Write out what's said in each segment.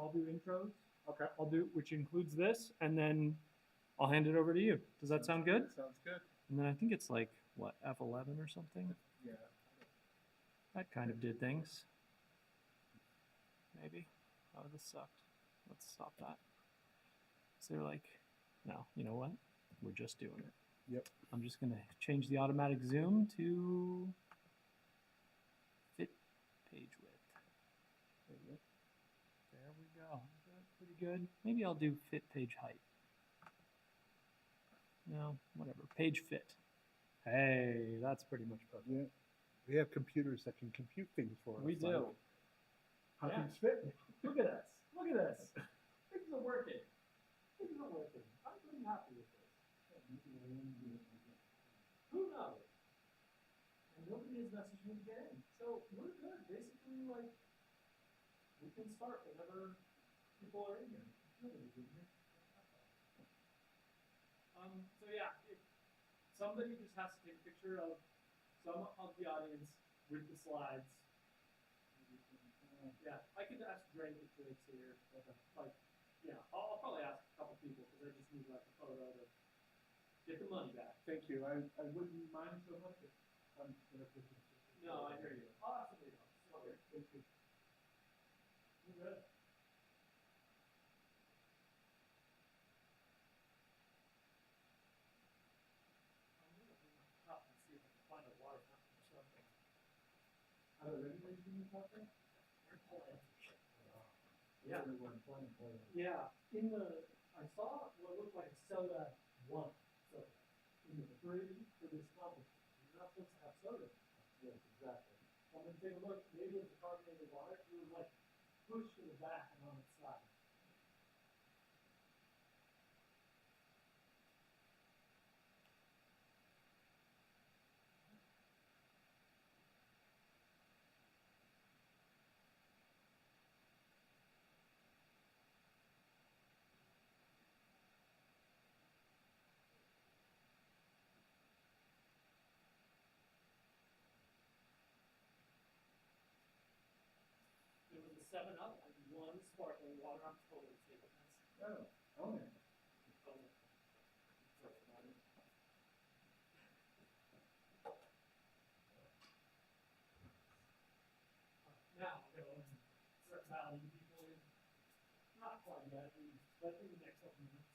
I'll do intros. Okay. Which includes this, and then I'll hand it over to you. Does that sound good? Sounds good. And then I think it's like, what, F11 or something? Yeah. That kind of did things. Maybe. Oh, this sucked. Let's stop that. So they're like, no, you know what? We're just doing it. Yep. I'm just going to change the automatic zoom to fit page width. There we go. Is that pretty good? Maybe I'll do fit page height. No, whatever. Page fit. Hey, that's pretty much perfect. Yeah. We have computers that can compute things for us. We do. How Yeah. things fit. Look at us. Look at us. Things are working. Things are working. I'm pretty happy with this. Who knows? And nobody has messaged me to get in. So we're good. Basically, like, we can start whenever people are in here. So yeah, if somebody just has to take a picture of some of the audience with the slides. Yeah, I could ask Drake if Drake's here. Like, yeah, I'll probably ask a couple people because I just need like a photo to get the money back. Thank you. I wouldn't mind so much if I'm going to put this. No, I hear you. Possibly not. Okay, Thank you. you're good. I'm going to bring my cup and see if I can find a water fountain or something. Are there any ways you can talk there? Yeah. Yeah. In the, I saw what looked like a soda one. So in the fridge for this competition, you're not supposed to have soda. Yes, exactly. I'm gonna take a look. Maybe it's a carbonated water. It was like pushed to the back and on its side. It was a 7-Up and one sparkling water. I'm totally taking this. Oh, own it. Now I'll go and start valuing people in. Not quite yet, but in the next couple minutes.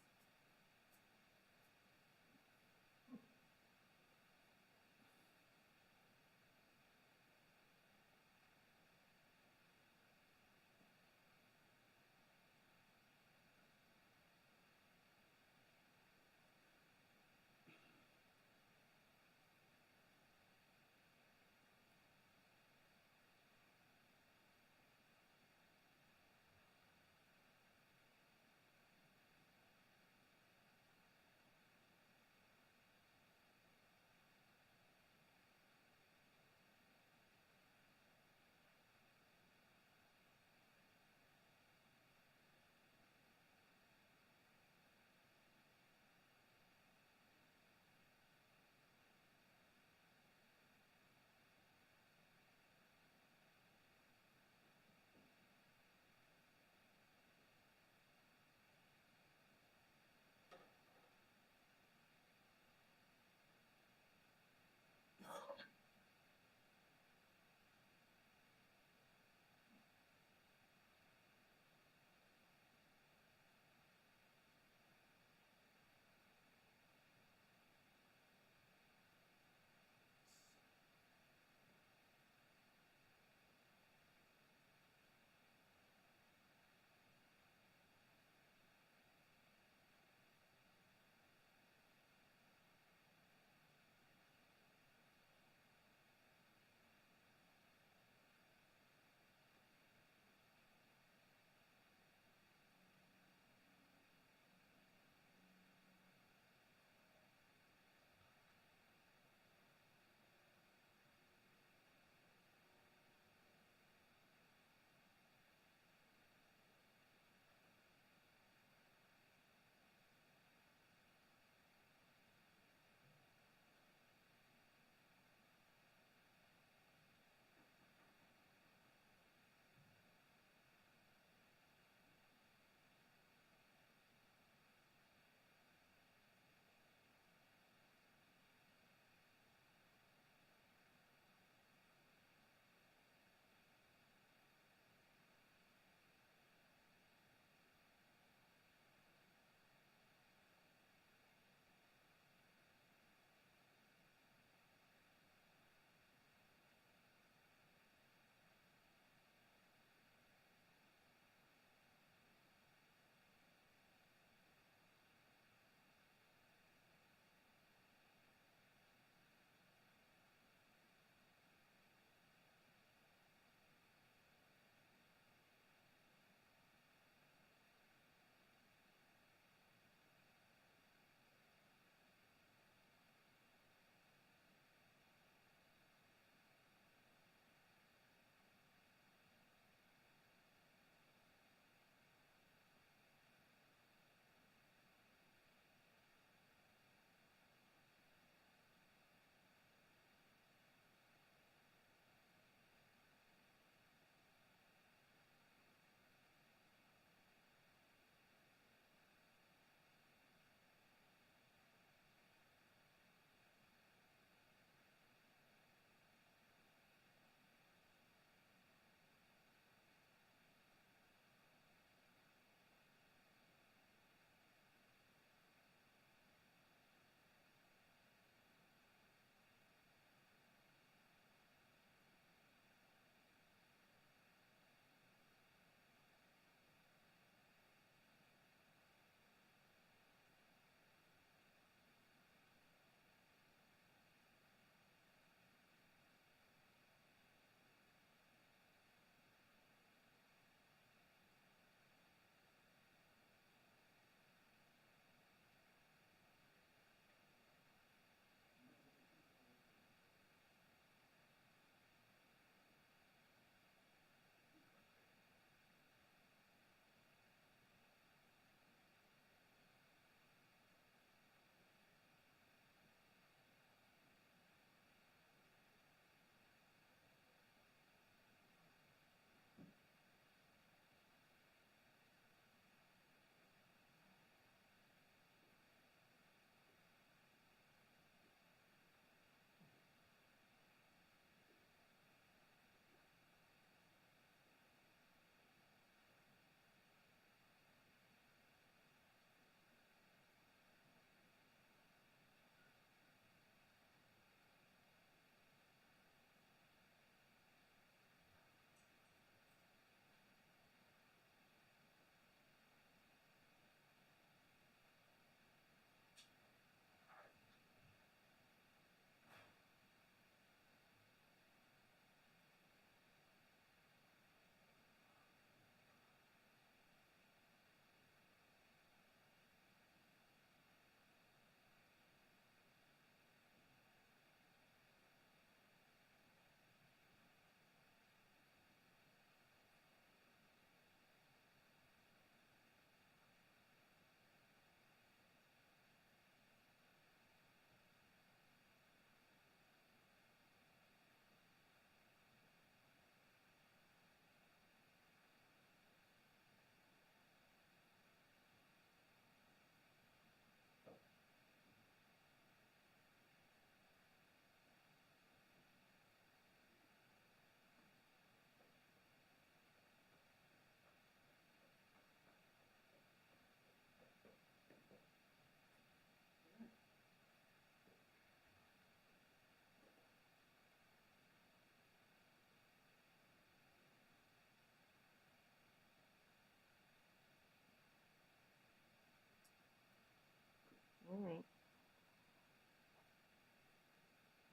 All right.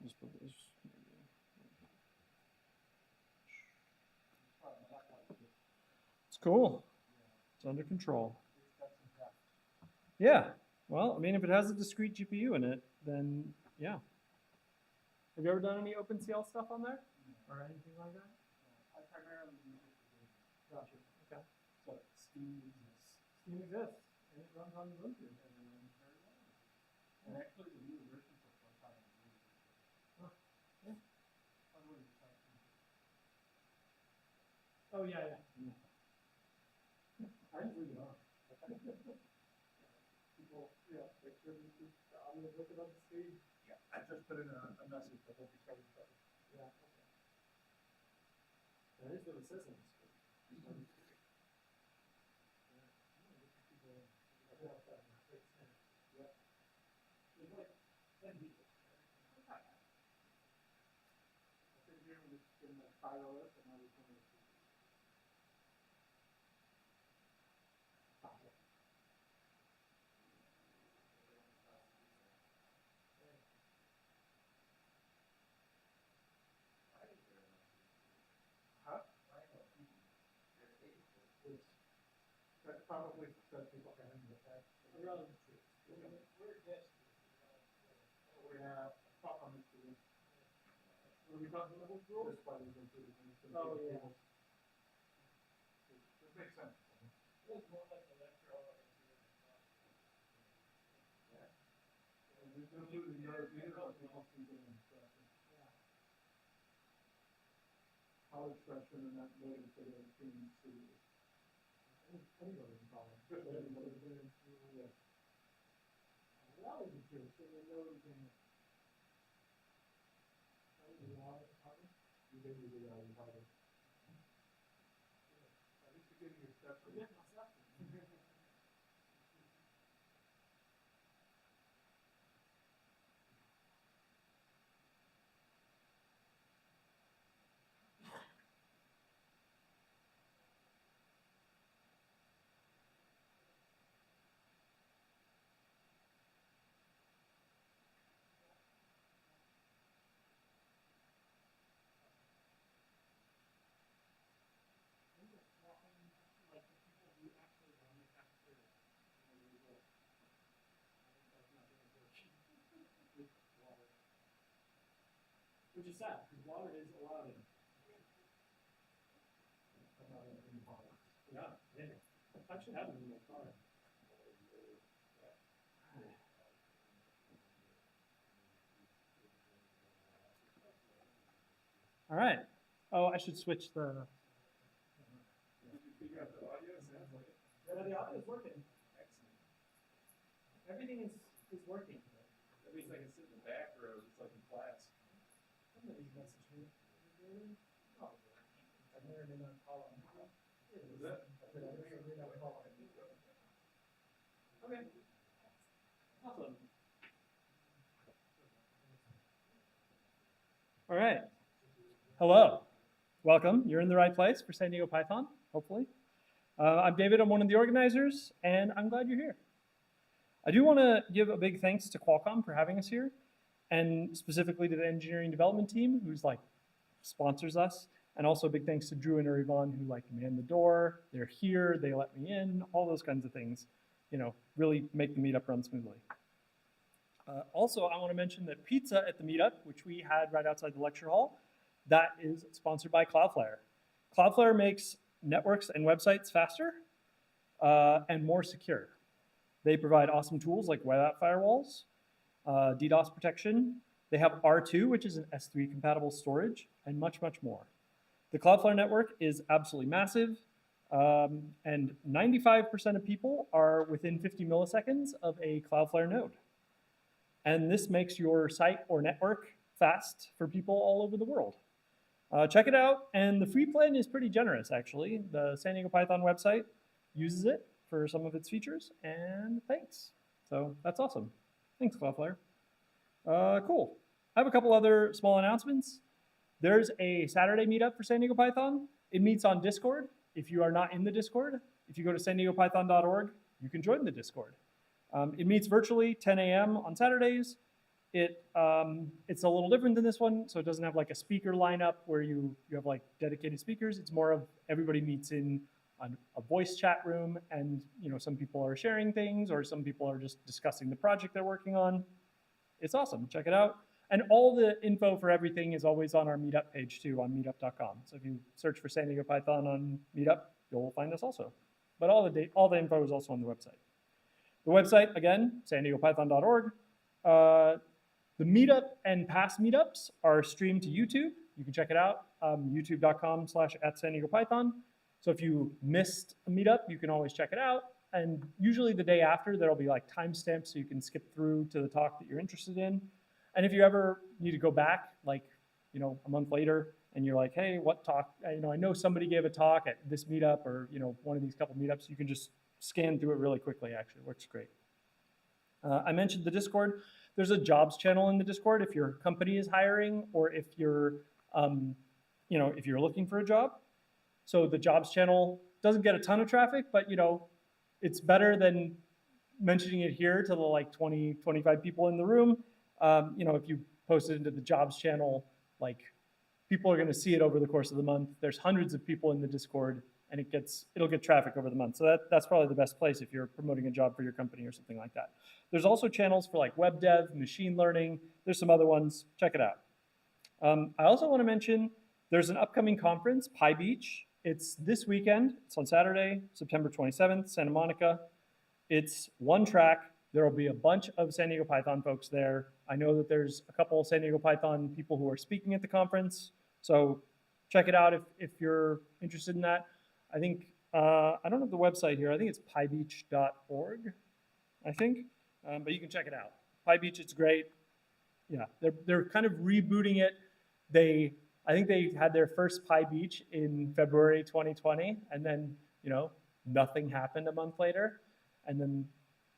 Just put this. It's cool. It's under control. Yeah. Well, I mean, if it has a discrete GPU in it, then yeah. Have you ever done any OpenCL stuff on there? Or anything like that? I primarily use it for gaming. Gotcha. Okay. So Steam exists. Steam exists, and it runs on Ubuntu. And it runs very well. And actually the newer version for Qualcomm is really good. Huh. Yeah. By the way, your site is Oh, yeah, yeah. I just leave it on. people, yeah, Make sure that the audio is looking up the stage. yeah. I just put in a message, but hope you started talking. Yeah, okay. That is what it says on the screen. Yep. There's like 10 people. I've been here when it's been like 5 hours, and now there's only 2 people. Huh? That's probably because people can handle the fact. Around We're guests. Yeah, Qualcomm is doing. What are we talking about? That's why we're going through the thing. Oh, yeah. This makes sense. It was more like a lecture all over here. Yeah. And there's no food in Europe either, people can get in traffic. Yeah. College freshmen are not noted for their being serious. Anybody in college. Anybody in Yeah. That was the truth, so they know you can. You didn't do that in Harvard. At least you're getting your steps. I'm getting myself. Like the people who actually run the cafeteria. Which is sad, because water is allowed in. Yeah, yeah. I actually have it in my car. All right. Oh, I should switch the. Did you figure out the audio? Sounds like it. Yeah, the audio is working. Excellent. Everything is working. That means I can sit in the back row just like in class. Somebody messaged me. Oh, I may or may not call him. Is that? I may or may not call him. Okay. Awesome. All right. Hello. Welcome. You're in the right place for San Diego Python, hopefully. I'm David. I'm one of the organizers, and I'm glad you're here. I do want to give a big thanks to Qualcomm for having us here, and specifically to the engineering development team, who's like sponsors us, and also a big thanks to Drew and Yvonne, who like man the door. They're here. They let me in. All those kinds of things, you know, really make the meetup run smoothly. Also, I want to mention that pizza at the meetup, which we had right outside the lecture hall, that is sponsored by Cloudflare. Cloudflare makes networks and websites faster and more secure. They provide awesome tools like web app firewalls, DDoS protection. They have R2, which is an S3 compatible storage, and much, much more. The Cloudflare network is absolutely massive, and 95% of people are within 50 milliseconds of a Cloudflare node. And this makes your site or network fast for people all over the world. Check it out, and the free plan is pretty generous, actually. The San Diego Python website uses it for some of its features, and thanks. So that's awesome. Thanks, Cloudflare. Cool. I have a couple other small announcements. There's a Saturday meetup for San Diego Python. It meets on Discord. If you are not in the Discord, if you go to sandiegopython.org, you can join the Discord. It meets virtually 10 a.m. on Saturdays. It's a little different than this one, so it doesn't have like a speaker lineup where you have like dedicated speakers. It's more of everybody meets in a voice chat room, and some people are sharing things, or some people are just discussing the project they're working on. It's awesome. Check it out. And all the info for everything is always on our Meetup page too, on meetup.com. So if you search for San Diego Python on Meetup, you'll find us also. But all the info is also on the website. The website, again, sandiegopython.org. The Meetup and past Meetups are streamed to YouTube. You can check it out, youtube.com/@SanDiegoPython. So if you missed a Meetup, you can always check it out. And usually the day after, there'll be like timestamps so you can skip through to the talk that you're interested in. And if you ever need to go back, like a month later, and you're like, hey, what talk? I know somebody gave a talk at this Meetup, or one of these couple Meetups. You can just scan through it really quickly. Actually, it works great. I mentioned the Discord. There's a jobs channel in the Discord if your company is hiring, or if you're if you're looking for a job. So the jobs channel doesn't get a ton of traffic, but it's better than mentioning it here to the like 20, 25 people in the room. If you post it into the jobs channel, like people are going to see it over the course of the month. There's hundreds of people in the Discord, and it'll get traffic over the month. So that's probably the best place if you're promoting a job for your company or something like that. There's also channels for like web dev, machine learning. There's some other ones. Check it out. I also want to mention there's an upcoming conference, PyBeach. It's this weekend. It's on Saturday, September 27th, Santa Monica. It's one track. There will be a bunch of San Diego Python folks there. I know that there's a couple of San Diego Python people who are speaking at the conference. So check it out if you're interested in that. I think, I don't have the website here. I think it's pybeach.org, I think. But you can check it out. PyBeach, it's great. Yeah, they're kind of rebooting it. I think they had their first PyBeach in February 2020, and then nothing happened a month later, and then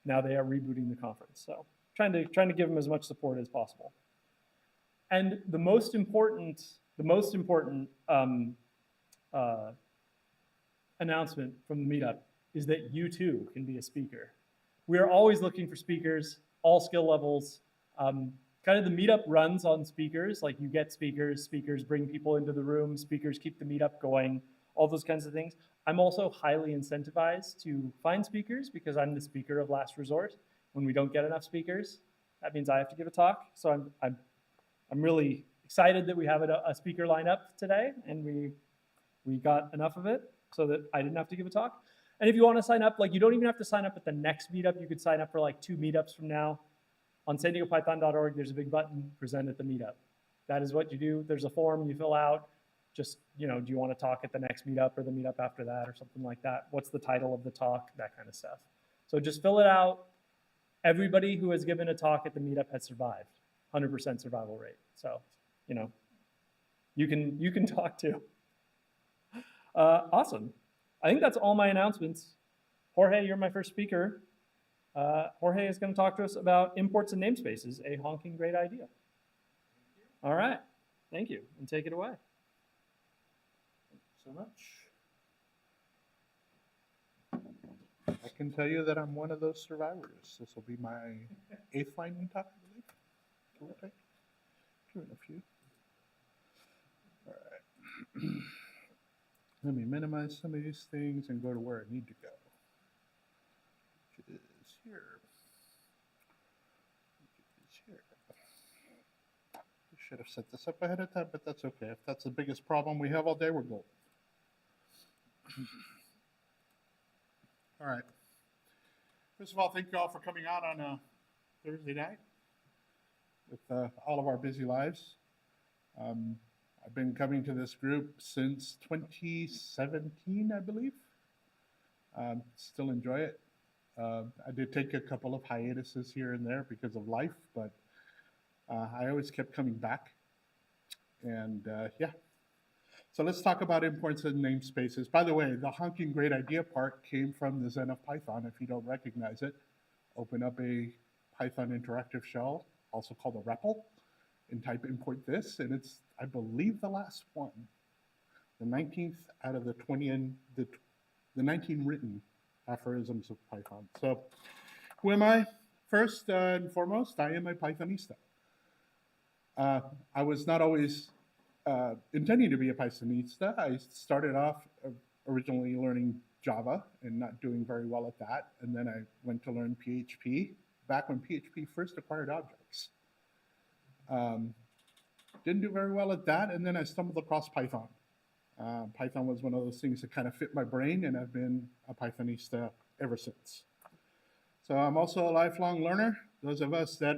now they are rebooting the conference. So trying to give them as much support as possible. And the most important announcement from the Meetup is that you too can be a speaker. We are always looking for speakers, all skill levels. Kind of the Meetup runs on speakers, like you get speakers, speakers bring people into the room, speakers keep the Meetup going, all those kinds of things. I'm also highly incentivized to find speakers because I'm the speaker of last resort. When we don't get enough speakers, that means I have to give a talk. So I'm really excited that we have a speaker lineup today, and we got enough of it so that I didn't have to give a talk. And if you want to sign up, like you don't even have to sign up at the next Meetup. You could sign up for like 2 Meetups from now. On sandiegopython.org, there's a big button, present at the Meetup. That is what you do. There's a form you fill out. Just, do you want to talk at the next Meetup or the Meetup after that or something like that? What's the title of the talk? That kind of stuff. So just fill it out. Everybody who has given a talk at the Meetup has survived. 100% survival rate. So, you can talk too. Awesome. I think that's all my announcements. Jorge, you're my first speaker. Jorge is going to talk to us about imports and namespaces, a honking great idea. All right. Thank you. And take it away. Thank you so much. I can tell you that I'm one of those survivors. This will be my 8th lightning talk, I believe. Give or take. Doing a few. All right. Let me minimize some of these things and go to where I need to go. Which is here. I should have set this up ahead of time, but that's okay. If that's the biggest problem we have all day, we're golden. All right. First of all, thank you all for coming out on a Thursday night with all of our busy lives. I've been coming to this group since 2017, I believe. Still enjoy it. I did take a couple of hiatuses here and there because of life, but I always kept coming back. And yeah. So let's talk about imports and namespaces. By the way, the honking great idea part came from the Zen of Python. If you don't recognize it, open up a Python interactive shell, also called a REPL, and type import this, and it's, I believe, the last one. The 19th out of the 20 and the 19 written aphorisms of Python. So Who am I? First and foremost, I am a Pythonista. I was not always intending to be a Pythonista. I started off originally learning Java and not doing very well at that. And then I went to learn PHP back when PHP first acquired objects. Didn't do very well at that, and then I stumbled across Python. Python was one of those things that kind of fit my brain, and I've been a Pythonista ever since. So I'm also a lifelong learner. Those of us that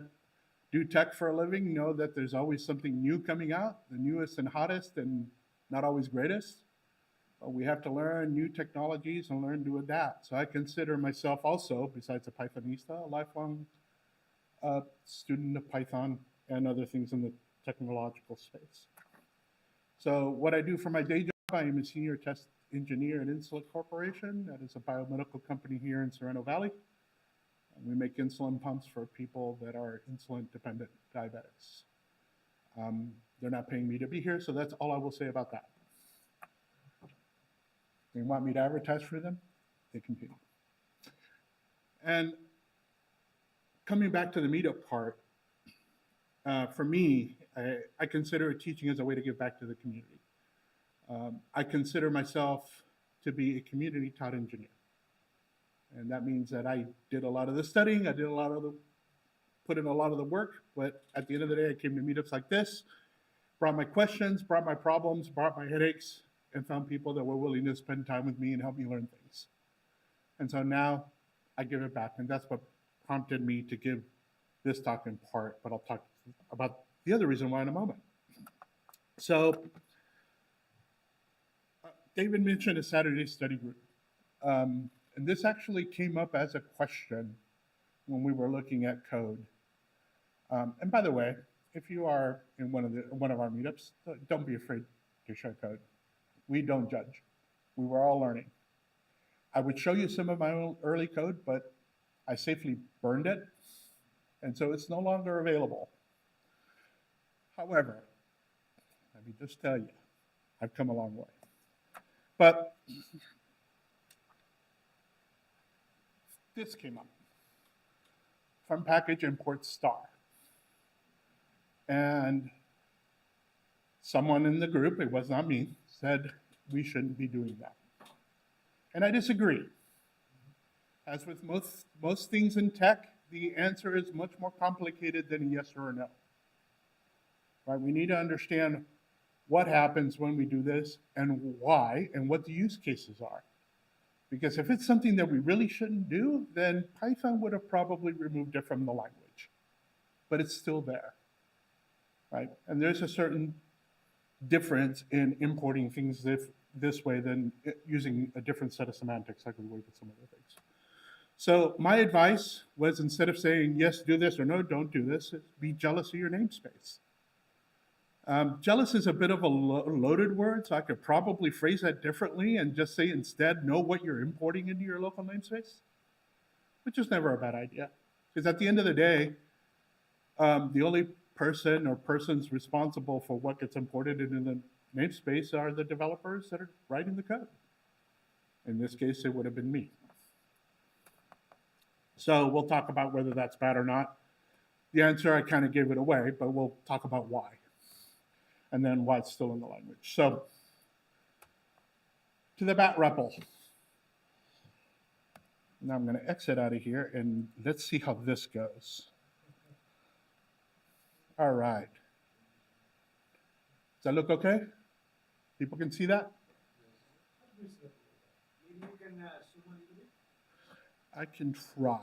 do tech for a living know that there's always something new coming out, the newest and hottest and not always greatest. But we have to learn new technologies and learn to adapt. So I consider myself also, besides a Pythonista, a lifelong student of Python and other things in the technological space. So what I do for my day job, I am a senior test engineer at Insulet Corporation. That is a biomedical company here in Sereno Valley. And we make insulin pumps for people that are insulin-dependent diabetics. They're not paying me to be here, so that's all I will say about that. They want me to advertise for them, they continue. And coming back to the Meetup part, for me, I consider teaching as a way to give back to the community. I consider myself to be a community taught engineer. And that means that I did a lot of the studying, I did a lot of the, put in a lot of the work, but at the end of the day, I came to meetups like this, brought my questions, brought my problems, brought my headaches, and found people that were willing to spend time with me and help me learn things. And so now I give it back, and that's what prompted me to give this talk in part, but I'll talk about the other reason why in a moment. So David mentioned a Saturday study group. And this actually came up as a question when we were looking at code. And by the way, if you are in one of our meetups, don't be afraid to share code. We don't judge. We were all learning. I would show you some of my own early code, but I safely burned it, and so it's no longer available. However, let me just tell you, I've come a long way. But this came up from package import star. And someone in the group, it was not me, said we shouldn't be doing that. And I disagree. As with most things in tech, the answer is much more complicated than a yes or a no. Right? We need to understand what happens when we do this and why and what the use cases are. Because if it's something that we really shouldn't do, then Python would have probably removed it from the language. But it's still there, right? And there's a certain difference in importing things this way than using a different set of semantics like we would with some other things. So my advice was, instead of saying, yes, do this, or no, don't do this, be jealous of your namespace. Jealous is a bit of a loaded word, so I could probably phrase that differently and just say instead, know what you're importing into your local namespace, which is never a bad idea. Because at the end of the day, the only person or persons responsible for what gets imported into the namespace are the developers that are writing the code. In this case, it would have been me. So we'll talk about whether that's bad or not. The answer, I kind of gave it away, but we'll talk about why. And then why it's still in the language. So, to the bat REPL. Now I'm going to exit out of here, and let's see how this goes. All right. Does that look okay? People can see that? Maybe you can zoom a little bit. I can try.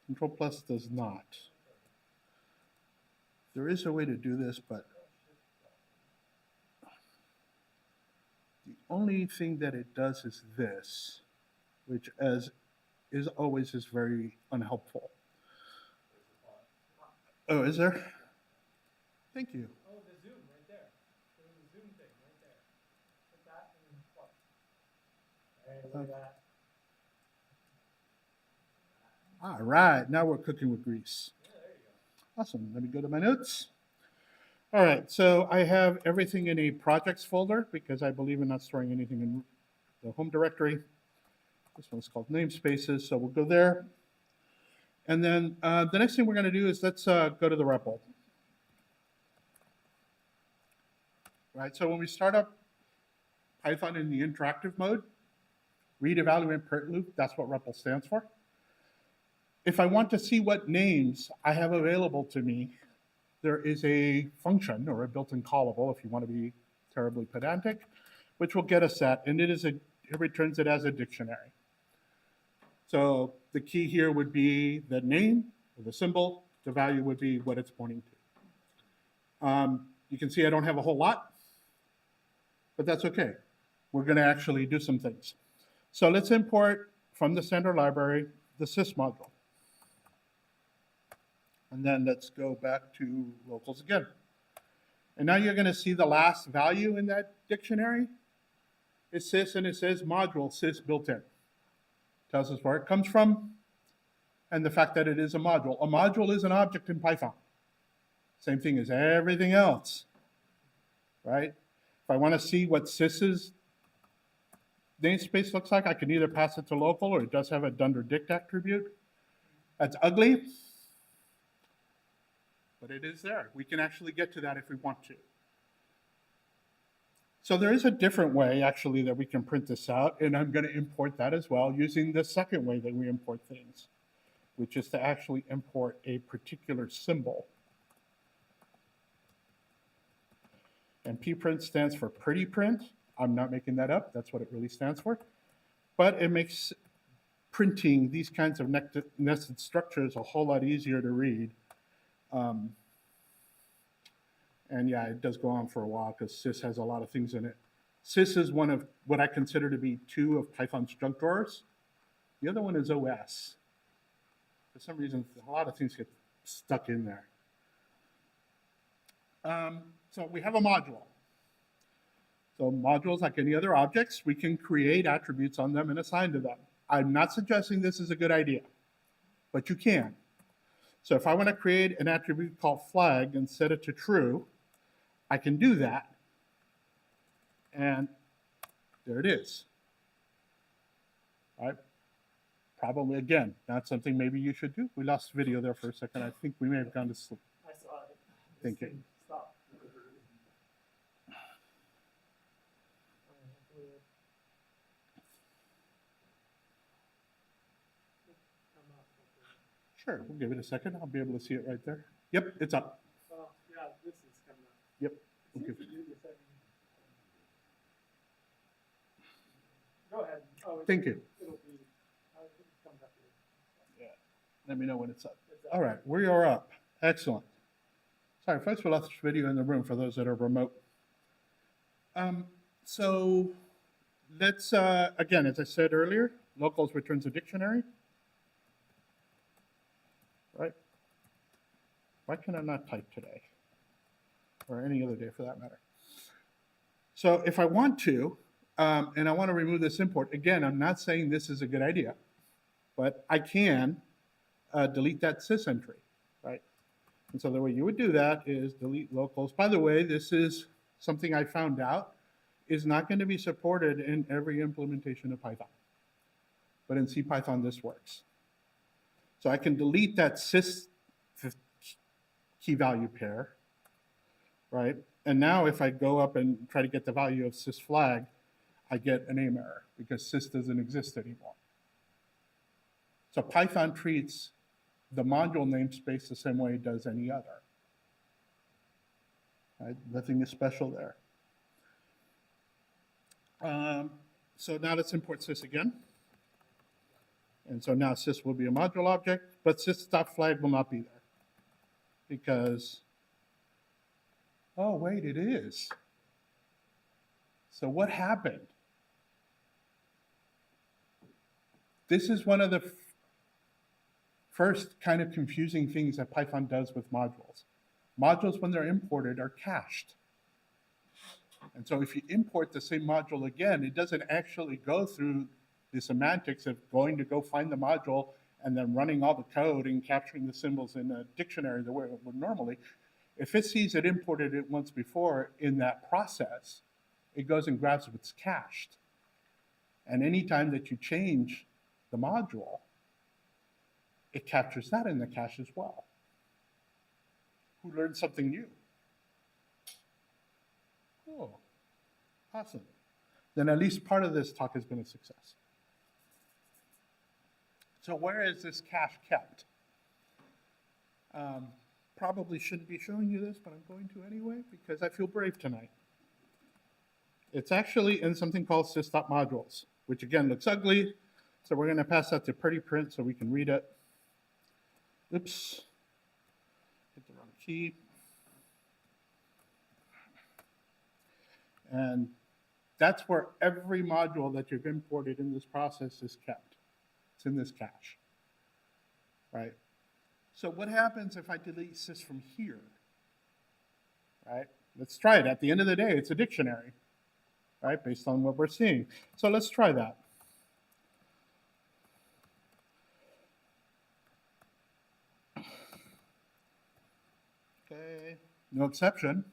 Control plus does not. There is a way to do this, but the only thing that it does is this, which as is always is very unhelpful. Oh, is there? Thank you. Oh, the zoom right there. There's a zoom thing right there. Hit that and then plus. Hey, look at that. All right, now we're cooking with grease. Yeah, there you go. Awesome, let me go to my notes. All right, so I have everything in a projects folder because I believe in not storing anything in the home directory. This one's called Namespaces, so we'll go there. And then the next thing we're going to do is let's go to the REPL. Right, so when we start up Python in the interactive mode, read, evaluate, print loop, that's what REPL stands for. If I want to see what names I have available to me, there is a function or a built-in callable, if you want to be terribly pedantic, which will get a set, and it returns it as a dictionary. So the key here would be the name or the symbol. The value would be what it's pointing to. You can see I don't have a whole lot, but that's okay. We're going to actually do some things. So let's import from the standard library the sys module. And then let's go back to locals again. And now you're going to see the last value in that dictionary. It's sys, and it says module sys built in. Tells us where it comes from and the fact that it is a module. A module is an object in Python. Same thing as everything else, right? If I want to see what sys's namespace looks like, I can either pass it to local or it does have a dunder/dict attribute. That's ugly, but it is there. We can actually get to that if we want to. So there is a different way, actually, that we can print this out, and I'm going to import that as well using the second way that we import things, which is to actually import a particular symbol. And pprint stands for pretty print. I'm not making that up. That's what it really stands for. But it makes printing these kinds of nested structures a whole lot easier to read. And yeah, it does go on for a while because sys has a lot of things in it. Sys is one of what I consider to be two of Python's junk drawers. The other one is OS. For some reason, a lot of things get stuck in there. So we have a module. So modules, like any other objects, we can create attributes on them and assign to them. I'm not suggesting this is a good idea, but you can. So if I want to create an attribute called flag and set it to true, I can do that. And there it is. All right. Probably, again, not something maybe you should do. We lost video there for a second. I think we may have gone to sleep. I saw it. Thinking. Stop. Sure, we'll give it a second. I'll be able to see it right there. Yep, it's up. Oh, yeah, this is coming up. Yep. We'll give it. Go ahead. Oh, Thank you. It'll be, it comes up here. Yeah. Let me know when it's up. It's up. All right, we are up. Excellent. Sorry, folks, we lost video in the room for those that are remote. So let's, again, as I said earlier, locals returns a dictionary. Right? Why can I not type today? Or any other day for that matter. So if I want to, and I want to remove this import, again, I'm not saying this is a good idea, but I can delete that sys entry, right? And so the way you would do that is delete locals. By the way, this is something I found out is not going to be supported in every implementation of Python. But in CPython, this works. So I can delete that sys key value pair, right? And now if I go up and try to get the value of sys flag, I get a name error because sys doesn't exist anymore. So Python treats the module namespace the same way it does any other. Right? Nothing is special there. So now let's import sys again. And so now sys will be a module object, but sys.flag will not be there because, oh wait, it is. So what happened? This is one of the first kind of confusing things that Python does with modules. Modules, when they're imported, are cached. And so if you import the same module again, it doesn't actually go through the semantics of going to go find the module and then running all the code and capturing the symbols in a dictionary the way it would normally. If it sees it imported it once before in that process, it goes and grabs what's cached. And anytime that you change the module, it captures that in the cache as well. Who learned something new? Cool. Awesome. Then at least part of this talk has been a success. So where is this cache kept? Probably shouldn't be showing you this, but I'm going to anyway because I feel brave tonight. It's actually in something called sys.modules, which again looks ugly. So we're going to pass that to pretty print so we can read it. Oops. Hit the wrong key. And that's where every module that you've imported in this process is kept. It's in this cache, right? So what happens if I delete sys from here, right? Let's try it. At the end of the day, it's a dictionary, right? Based on what we're seeing. So let's try that. Okay, no exception,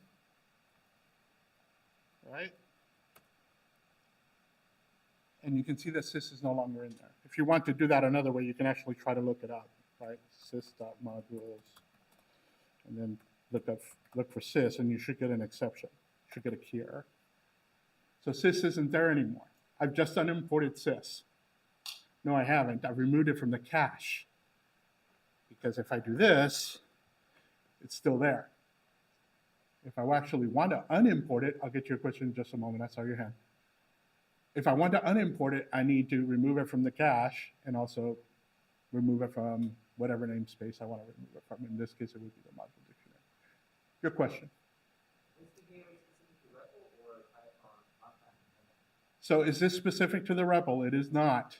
right? And you can see that sys is no longer in there. If you want to do that another way, you can actually try to look it up, right? Sys.modules, and then look for sys, and you should get an exception. You should get a key error. So sys isn't there anymore. I've just unimported sys. No, I haven't. I've removed it from the cache. Because if I do this, it's still there. If I actually want to unimport it, I'll get to your question in just a moment. I saw your hand. If I want to unimport it, I need to remove it from the cache and also remove it from whatever namespace I want to remove it from. In this case, it would be the module dictionary. Your question. So is this specific to the REPL? It is not.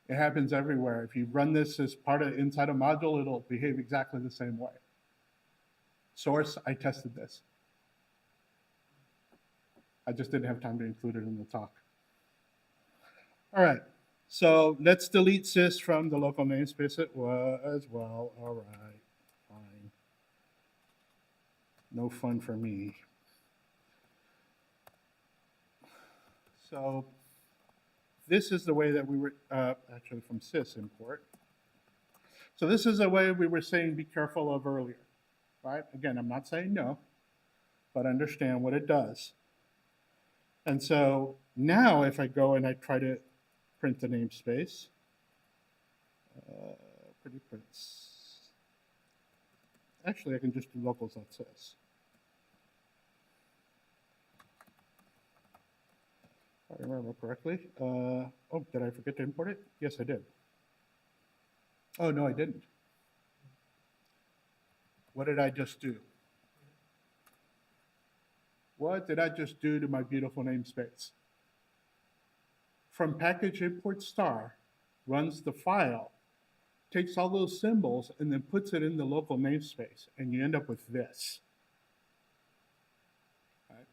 It happens everywhere. If you run this as part of inside a module, it'll behave exactly the same way. Source, I tested this. I just didn't have time to include it in the talk. All right, so let's delete sys from the local namespace it was. Well, all right, fine. No fun for me. So this is the way that we were, actually from sys import. So this is the way we were saying be careful of earlier, right? Again, I'm not saying no, but understand what it does. And so now if I go and I try to print the namespace, pretty prints. Actually, I can just do locals.sys. If I remember correctly. Oh, did I forget to import it? Yes, I did. Oh, no, I didn't. What did I just do? What did I just do to my beautiful namespace? From package import star, runs the file, takes all those symbols, and then puts it in the local namespace, and you end up with this. Right?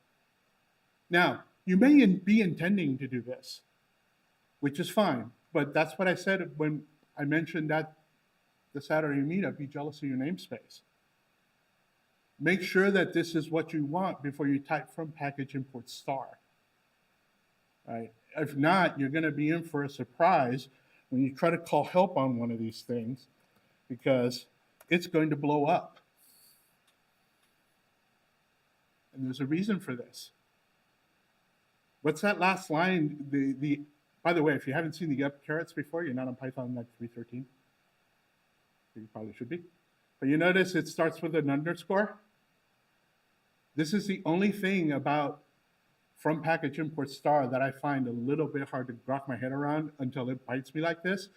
Now, you may be intending to do this, which is fine, but that's what I said when I mentioned that the Saturday meetup, be jealous of your namespace. Make sure that this is what you want before you type from package import star. Right? If not, you're going to be in for a surprise when you try to call help on one of these things because it's going to blow up. And there's a reason for this. What's that last line? By the way, if you haven't seen the up carrots before, you're not on Python like 3.13. You probably should be. But you notice it starts with an underscore. This is the only thing about from package import star that I find a little bit hard to wrap my head around until it bites me like this.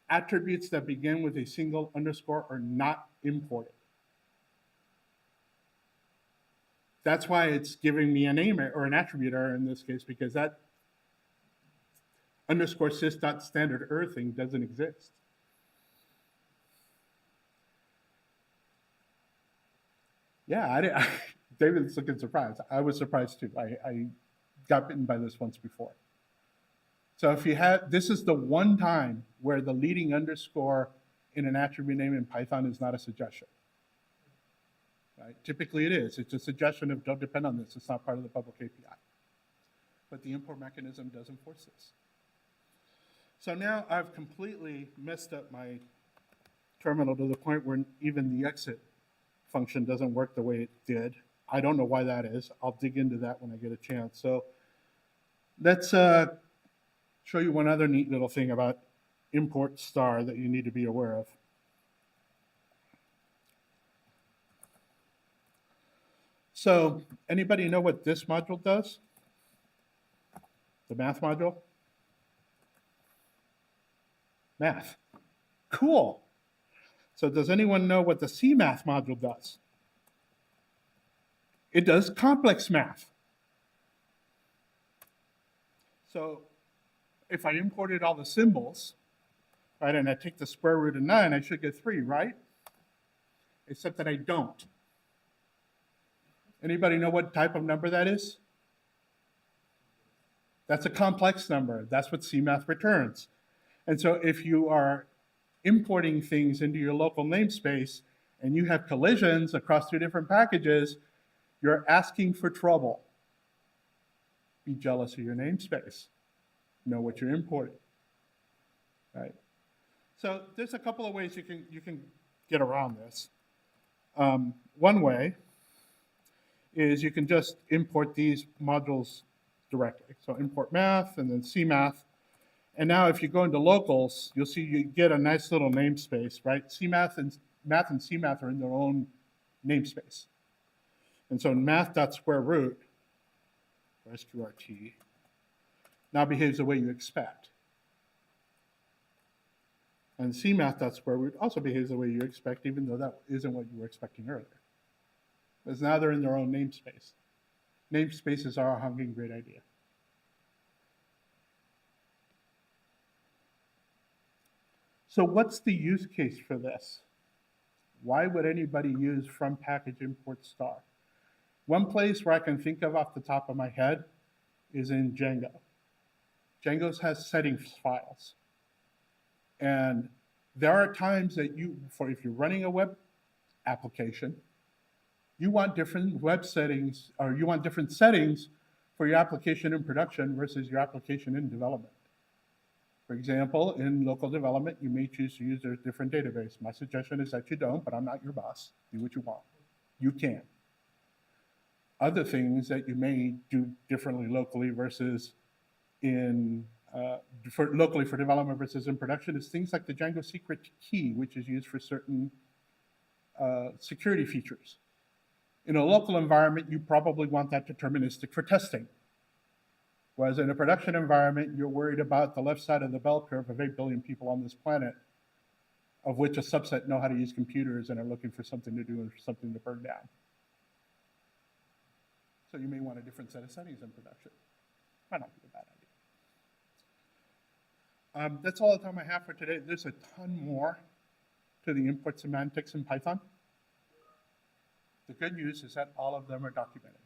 Attributes that begin with a single underscore are not imported. That's why it's giving me a name or an attribute error in this case, because that underscore sys.standard error thing doesn't exist. Yeah, David's looking surprised. I was surprised too. I got bitten by this once before. So if you have, this is the one time where the leading underscore in an attribute name in Python is not a suggestion. Right? Typically it is. It's a suggestion of don't depend on this. It's not part of the public API. But the import mechanism does enforce this. So now I've completely messed up my terminal to the point where even the exit function doesn't work the way it did. I don't know why that is. I'll dig into that when I get a chance. So let's show you one other neat little thing about import star that you need to be aware of. So anybody know what this module does? The math module? Math. Cool. So does anyone know what the CMath module does? It does complex math. So if I imported all the symbols, right, and I take the square root of 9, I should get 3, right? Except that I don't. Anybody know what type of number that is? That's a complex number. That's what CMath returns. And so if you are importing things into your local namespace and you have collisions across 2 different packages, you're asking for trouble. Be jealous of your namespace. Know what you're importing, right? So there's a couple of ways you can get around this. One way is you can just import these modules directly. So import math and then CMath. And now if you go into locals, you'll see you get a nice little namespace, right? CMath and math and CMath are in their own namespace. And so math.square root, or sqrt, now behaves the way you expect. And CMath.square root also behaves the way you expect, even though that isn't what you were expecting earlier. Because now they're in their own namespace. Namespaces are a honking great idea. So what's the use case for this? Why would anybody use from package import star? One place where I can think of off the top of my head is in Django. Django has settings files. And there are times that if you're running a web application, you want different web settings, or you want different settings for your application in production versus your application in development. For example, in local development, you may choose to use a different database. My suggestion is that you don't, but I'm not your boss. Do what you want. You can. Other things that you may do differently locally versus locally for development versus in production is things like the Django secret key, which is used for certain security features. In a local environment, you probably want that deterministic for testing. Whereas in a production environment, you're worried about the left side of the bell curve of 8 billion people on this planet, of which a subset know how to use computers and are looking for something to do and something to burn down. So you may want a different set of settings in production. Might not be a bad idea. That's all the time I have for today. There's a ton more to the import semantics in Python. The good news is that all of them are documented.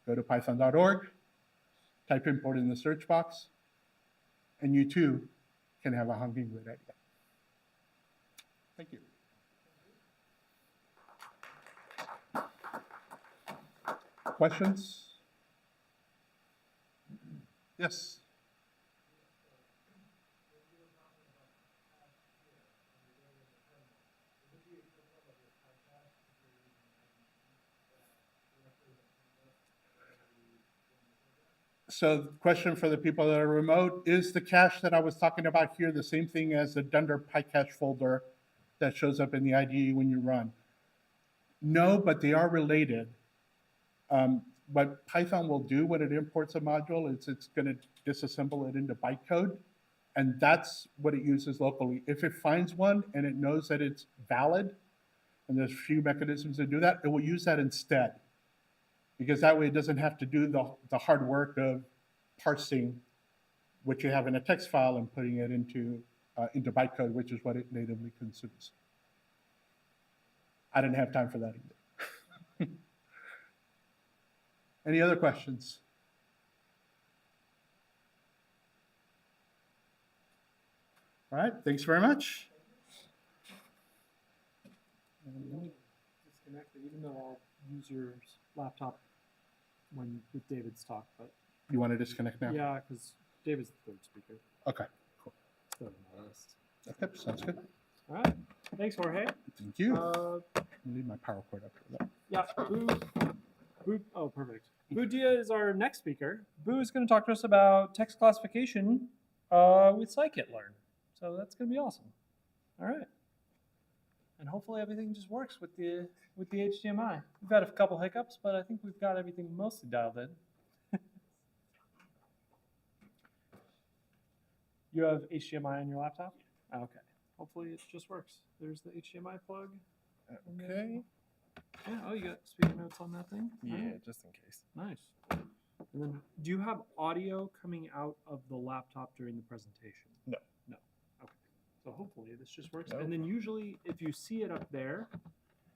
Go to python.org, type import in the search box, and you too can have a honking great idea. Thank you. Questions? Yes. So the question for the people that are remote, is the cache that I was talking about here the same thing as the dunder PyCache folder that shows up in the IDE when you run? No, but they are related. What Python will do when it imports a module is it's going to disassemble it into bytecode, and that's what it uses locally. If it finds one and it knows that it's valid, and there's a few mechanisms to do that, it will use that instead. Because that way it doesn't have to do the hard work of parsing what you have in a text file and putting it into bytecode, which is what it natively consumes. I didn't have time for that either. Any other questions? All right, thanks very much. Let me disconnect it, even though I'll use your laptop with David's talk, but You want to disconnect now? yeah, because Gabe is the third speaker. Okay, cool. Third on the list. Okay, sounds good. All right. Thanks, Jorge. Thank you. Uh, I need my power cord up for that. yeah, Bou, oh, perfect. Bou Dia is our next speaker. Bou is going to talk to us about text classification with SciKit-Learn. So that's going to be awesome. All right. And hopefully everything just works with the HDMI. We've had a couple hiccups, but I think we've got everything mostly dialed in. You have HDMI on your laptop? Okay. Hopefully it just works. There's the HDMI plug. Okay. Yeah. Oh, you got speaker notes on that thing? Yeah, Alright. just in case. Nice. And then, do you have audio coming out of the laptop during the presentation? No. No. Okay. So hopefully this just works. Nope. And then usually, if you see it up there,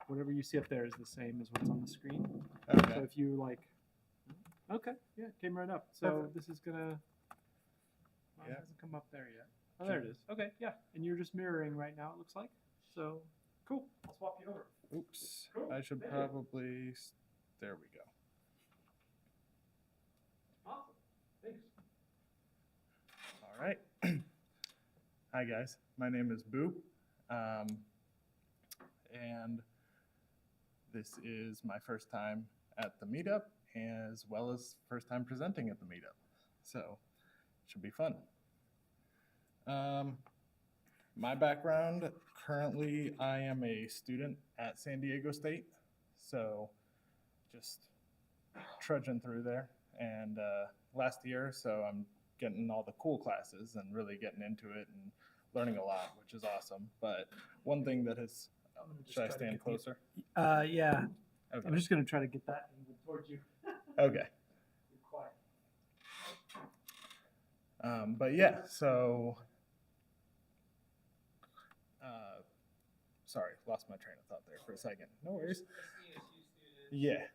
whatever you see up there is the same as what's on the screen. So Okay. if you like, okay, yeah, it came right up. So Perfect. this is gonna. It Yeah. hasn't come up there yet. Oh, there it is. Okay, yeah, and you're just mirroring right now. It looks like. So cool. I'll swap you over. Oops. Cool. I should There. probably. There we go. Awesome. Thanks. All right. Hi, guys. My name is Bou. And this is my first time at the Meetup, as well as first time presenting at the Meetup. So it should be fun. My background, currently I am a student at San Diego State. So just trudging through there. And last year, so I'm getting all the cool classes and really getting into it and learning a lot, which is awesome. But one thing that has, should I stand closer? Yeah. Okay. I'm just gonna try to get that angle towards you. Okay. Be quiet. But yeah, so, sorry, lost my train of thought there for a second. No worries. Yeah,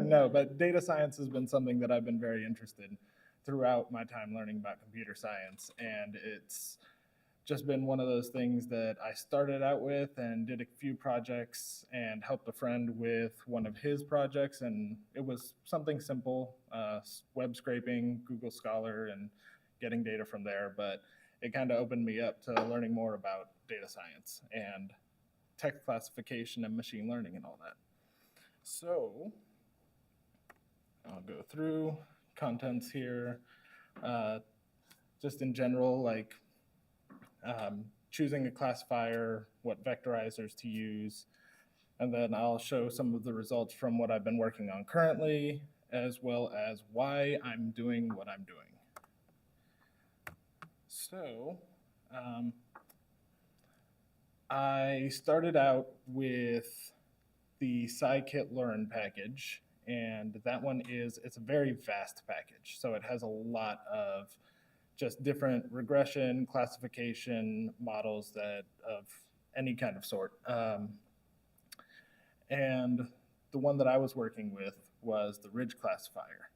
no, but data science has been something that I've been very interested in throughout my time learning about computer science. And it's just been one of those things that I started out with and did a few projects and helped a friend with one of his projects. And it was something simple, web scraping, Google Scholar, and getting data from there. But it kind of opened me up to learning more about data science and text classification and machine learning and all that. So I'll go through contents here. Just in general, like choosing a classifier, what vectorizers to use, and then I'll show some of the results from what I've been working on currently, as well as why I'm doing what I'm doing. So I started out with the SciKit-Learn package, and that one it's a very vast package. So it has a lot of just different regression, classification models that of any kind of sort. And the one that I was working with was the ridge classifier,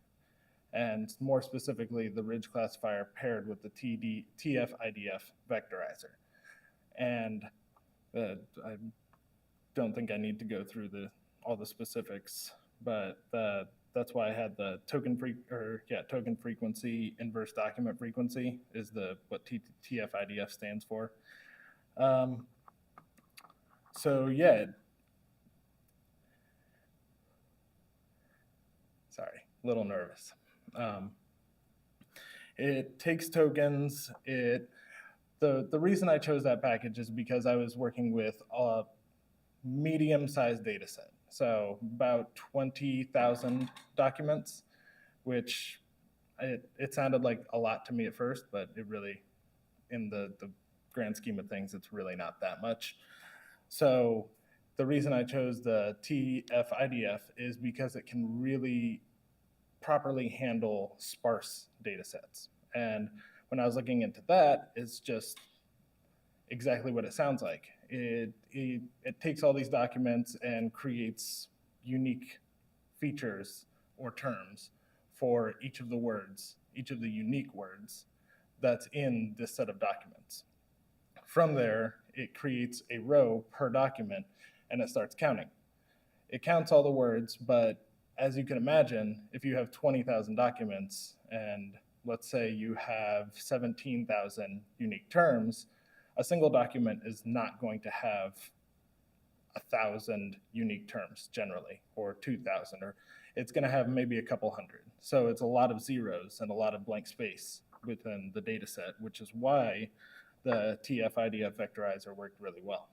and more specifically, the ridge classifier paired with the TF-IDF vectorizer. And I don't think I need to go through all the specifics, but that's why I had the token frequency inverse document frequency is what TF-IDF stands for. So yeah. Sorry, a little nervous. It takes tokens. The reason I chose that package is because I was working with a medium-sized data set. So about 20,000 documents, which it sounded like a lot to me at first, but it really, in the grand scheme of things, it's really not that much. So the reason I chose the TF-IDF is because it can really properly handle sparse data sets. And when I was looking into that, it's just exactly what it sounds like. It takes all these documents and creates unique features or terms for each of the words, each of the unique words that's in this set of documents. From there, it creates a row per document and it starts counting. It counts all the words, but as you can imagine, if you have 20,000 documents and let's say you have 17,000 unique terms, a single document is not going to have 1,000 unique terms generally, or 2,000, or it's going to have maybe a couple hundred. So it's a lot of zeros and a lot of blank space within the data set, which is why the TF-IDF vectorizer worked really well.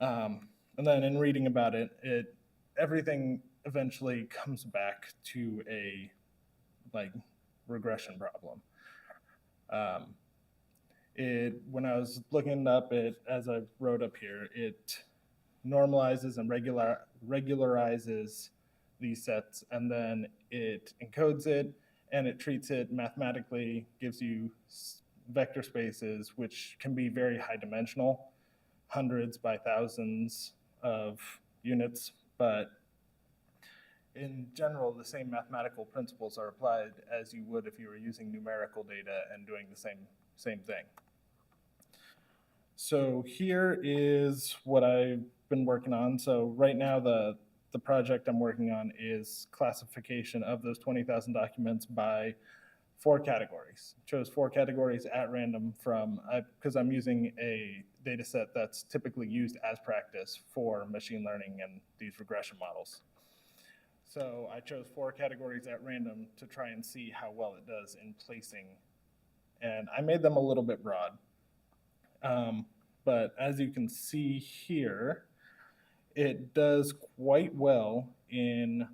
And then in reading about it, everything eventually comes back to a regression problem. When I was looking up it, as I wrote up here, it normalizes and regularizes these sets, and then it encodes it, and it treats it mathematically, gives you vector spaces, which can be very high dimensional, hundreds by thousands of units, but in general, the same mathematical principles are applied as you would if you were using numerical data and doing the same thing. So here is what I've been working on. So right now, the project I'm working on is classification of those 20,000 documents by 4 categories. Chose 4 categories at random because I'm using a data set that's typically used as practice for machine learning and these regression models. So I chose 4 categories at random to try and see how well it does in placing. And I made them a little bit broad. But as you can see here, it does quite well in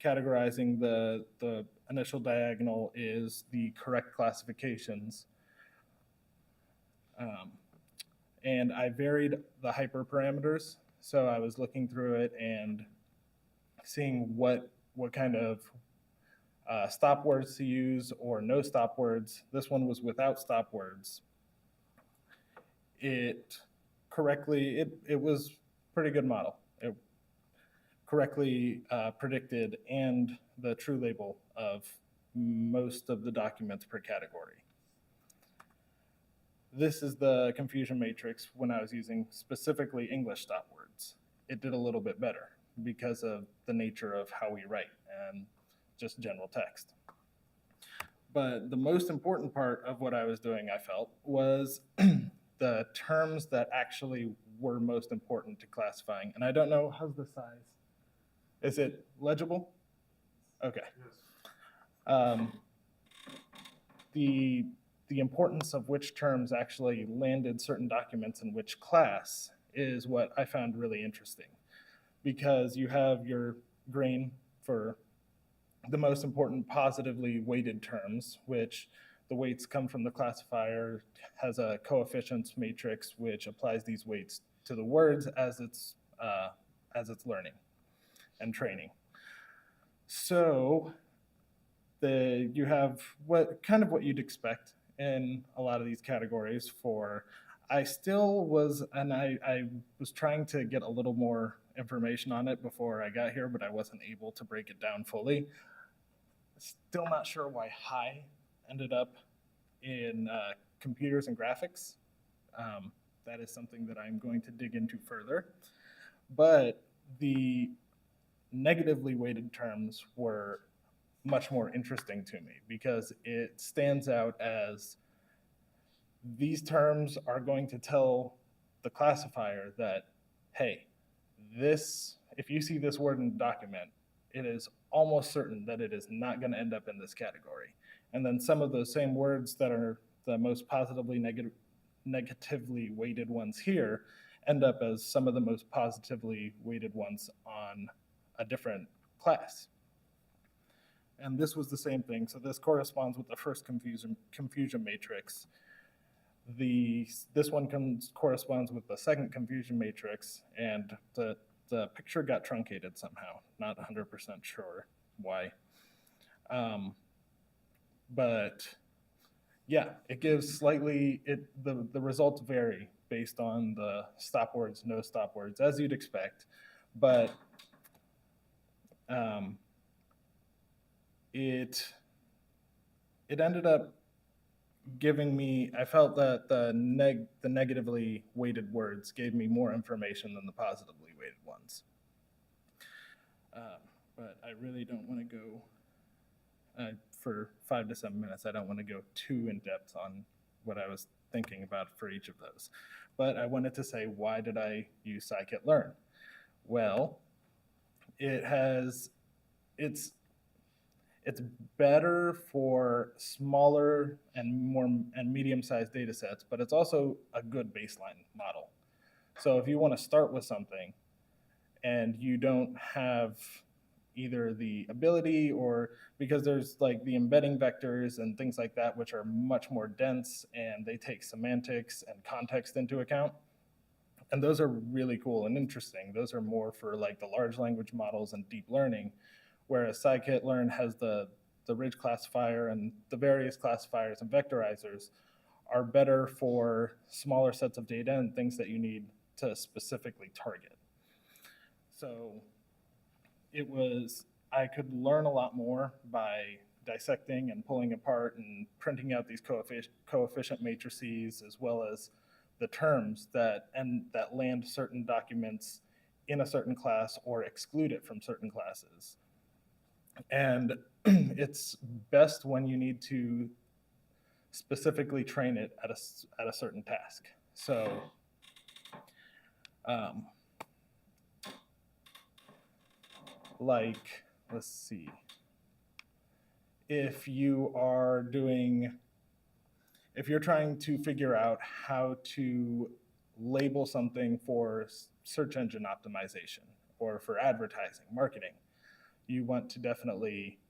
categorizing the initial diagonal is the correct classifications. And I varied the hyperparameters. So I was looking through it and seeing what kind of stop words to use or no stop words. This one was without stop words. It was pretty good model. It correctly predicted and the true label of most of the documents per category. This is the confusion matrix when I was using specifically English stop words. It did a little bit better because of the nature of how we write and just general text. But the most important part of what I was doing, I felt, was the terms that actually were most important to classifying. And I don't know, how's the size? Is it legible? Okay. Yes. The importance of which terms actually landed certain documents in which class is what I found really interesting. Because you have your grain for the most important positively weighted terms, which the weights come from the classifier, has a coefficients matrix which applies these weights to the words as it's learning and training. So you have what you'd expect in a lot of these categories for. I was trying to get a little more information on it before I got here, but I wasn't able to break it down fully. Still not sure why high ended up in computers and graphics. That is something that I'm going to dig into further. But the negatively weighted terms were much more interesting to me because it stands out as these terms are going to tell the classifier that, hey, if you see this word in the document, it is almost certain that it is not going to end up in this category. And then some of those same words that are the most positively negatively weighted ones here end up as some of the most positively weighted ones on a different class. And this was the same thing. So this corresponds with the first confusion matrix. This one corresponds with the second confusion matrix, and the picture got truncated somehow. Not 100% sure why. But yeah, it gives the results vary based on the stop words, no stop words, as you'd expect. But it ended up giving me, I felt that the negatively weighted words gave me more information than the positively weighted ones. But I really don't want to go, I for 5 to 7 minutes. I don't want to go too in depth on what I was thinking about for each of those. But I wanted to say, why did I use SciKit-Learn? Well, it's better for smaller and medium-sized data sets, but it's also a good baseline model. So if you want to start with something and you don't have either the ability, or because there's like the embedding vectors and things like that, which are much more dense and they take semantics and context into account. And those are really cool and interesting. Those are more for like the large language models and deep learning, whereas Scikit-Learn has the ridge classifier, and the various classifiers and vectorizers are better for smaller sets of data and things that you need to specifically target. So I could learn a lot more by dissecting and pulling apart and printing out these coefficient matrices, as well as the terms that land certain documents in a certain class or exclude it from certain classes. And it's best when you need to specifically train it at a certain task. So like, let's see, if you're trying to figure out how to label something for search engine optimization or for advertising, marketing, you want to definitely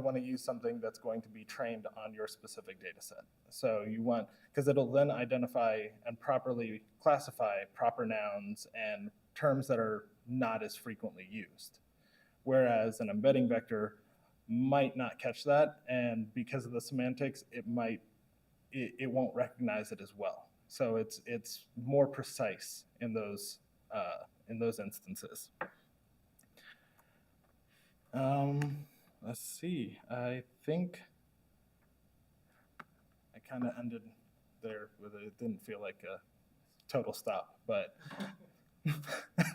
want to use something that's going to be trained on your specific data set. So you want, because it'll then identify and properly classify proper nouns and terms that are not as frequently used. Whereas an embedding vector might not catch that, and because of the semantics, it won't recognize it as well. So it's more precise in those instances. Let's see. I think I kind of ended there with it. It didn't feel like a total stop, but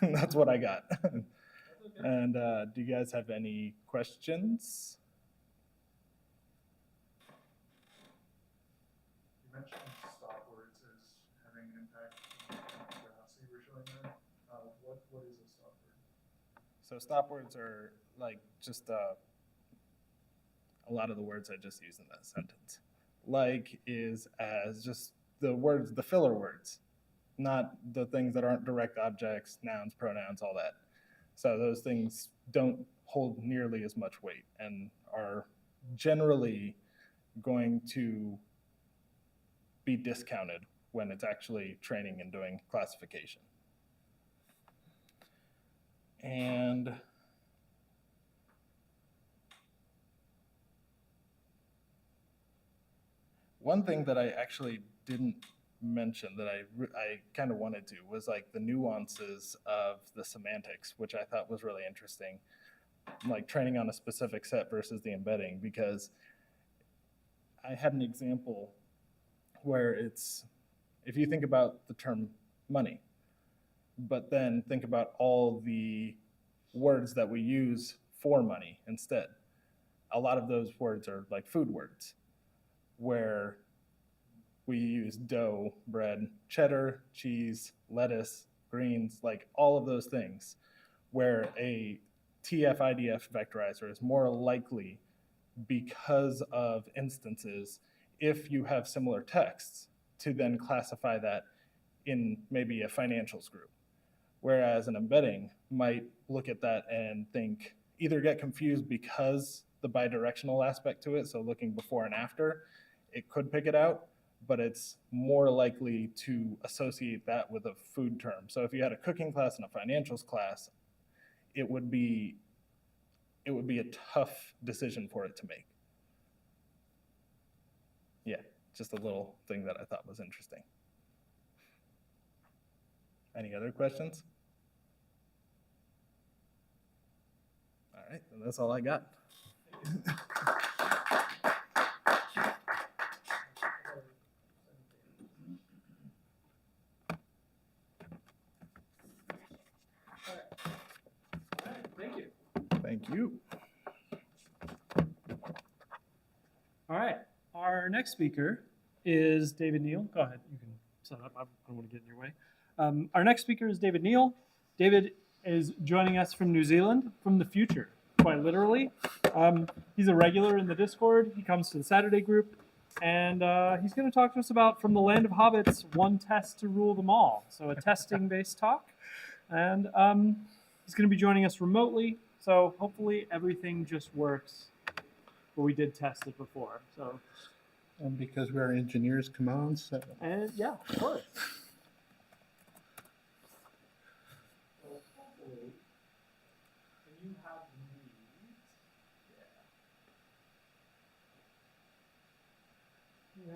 that's what I got. Okay. And do you guys have any questions? You mentioned stop words as having an impact on the graphs that you were showing there. What is a stop word? So stop words are like just a lot of the words I just used in that sentence. Like is as just the words, the filler words, not the things that aren't direct objects, nouns, pronouns, all that. So those things don't hold nearly as much weight and are generally going to be discounted when it's actually training and doing classification. And one thing that I actually didn't mention that I kind of wanted to was like the nuances of the semantics, which I thought was really interesting, like training on a specific set versus the embedding, because I had an example where it's, if you think about the term money, but then think about all the words that we use for money instead. A lot of those words are like food words, where we use dough, bread, cheddar, cheese, lettuce, greens, like all of those things, where a TF-IDF vectorizer is more likely, because of instances, if you have similar texts, to then classify that in maybe a financials group. Whereas an embedding might look at that and think, either get confused because the bidirectional aspect to it, so looking before and after, it could pick it out, but it's more likely to associate that with a food term. So if you had a cooking class and a financials class, it would be a tough decision for it to make. Yeah, just a little thing that I thought was interesting. Any other questions? All right, then that's all I got. Thank you. Thank Thank you. All right. Our next speaker is David Neal. Go ahead. You can set up. I don't want to get in your way. Our next speaker is David Neal. David is joining us from New Zealand, from the future, quite literally. He's a regular in the Discord. He comes to the Saturday group. And he's going to talk to us about From the Land of Hobbits, one test to rule them all. So a testing-based talk. And he's going to be joining us remotely. So hopefully everything just works. But we did test it before. So. And because we're engineers, come on. So. And yeah, of course. Can you have these? Yeah.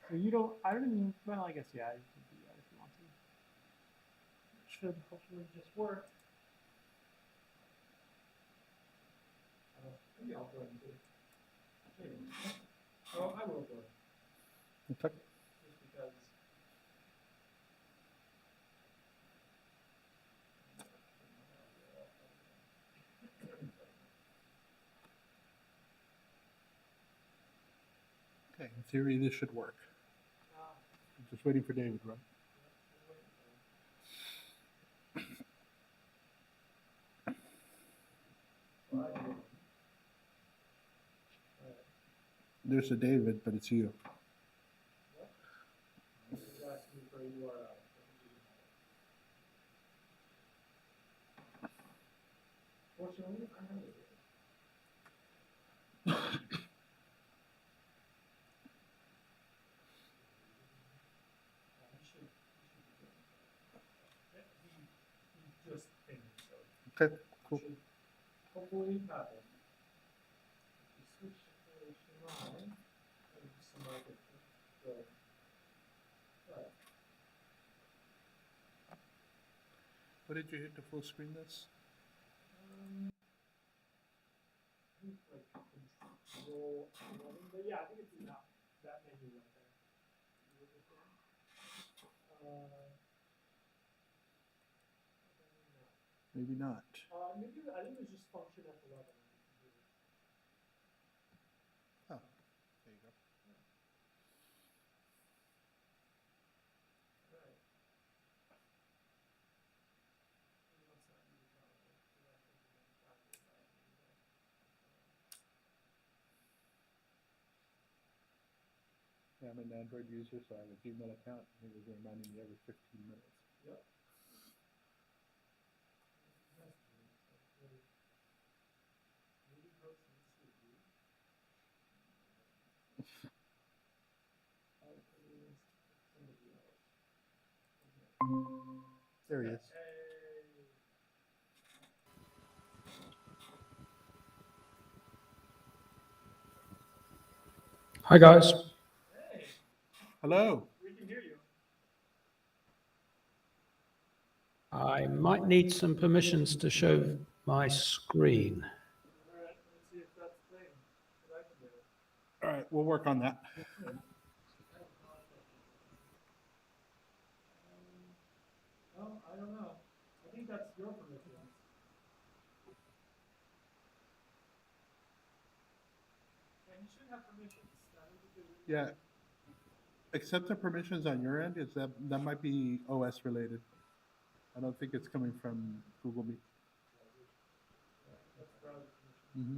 So you don't, I don't even, well, I guess, yeah, you can do that if you want to. It should hopefully just work. Maybe I'll join too. Maybe. Oh, I will join. Okay. Just because. Okay, in theory, this should work. I'm just waiting for David, right? There's a David, but it's you. Fortunately, I have it. Just finished, so Okay, cool. should hopefully happen. If you switch to Shire, and some market, good. Right. What did you hit to full screen this? I think like control 11, but yeah, I think it's enough. That menu right there. You look at that? Maybe not. Maybe I think it was just function F11 on the computer. Oh, there you go. Right. Maybe let's not use Cloudflare, so that thing is in Cloudflare side anyway. Yeah, I'm an Android user, so I have a Gmail account. It was reminding me every 15 minutes. Yep. Maybe host needs to be. Somebody else. There he is. Hey. Hi guys. Hey, Hello. we can hear you. I might need some permissions to show my screen. All right, let's see if that's the thing that I can do. All right, we'll work on that. Well, I don't know. I think that's your permissions. Yeah, you should have permissions. I don't think there's any- Yeah. Accept the permissions on your end. Is that might be OS related? I don't think it's coming from Google Meet. That's browser permissions. Mm-hmm.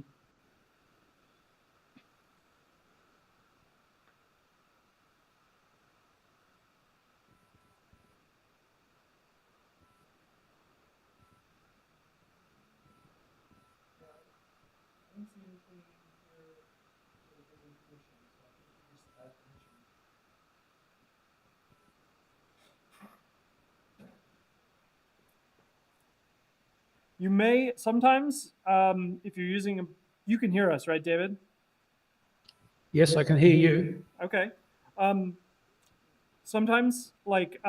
I don't see anything here for giving permissions, so I think you just add permissions. You may sometimes, if you're using, you can hear us, right, David? Yes, I can hear you. Okay. Sometimes, like,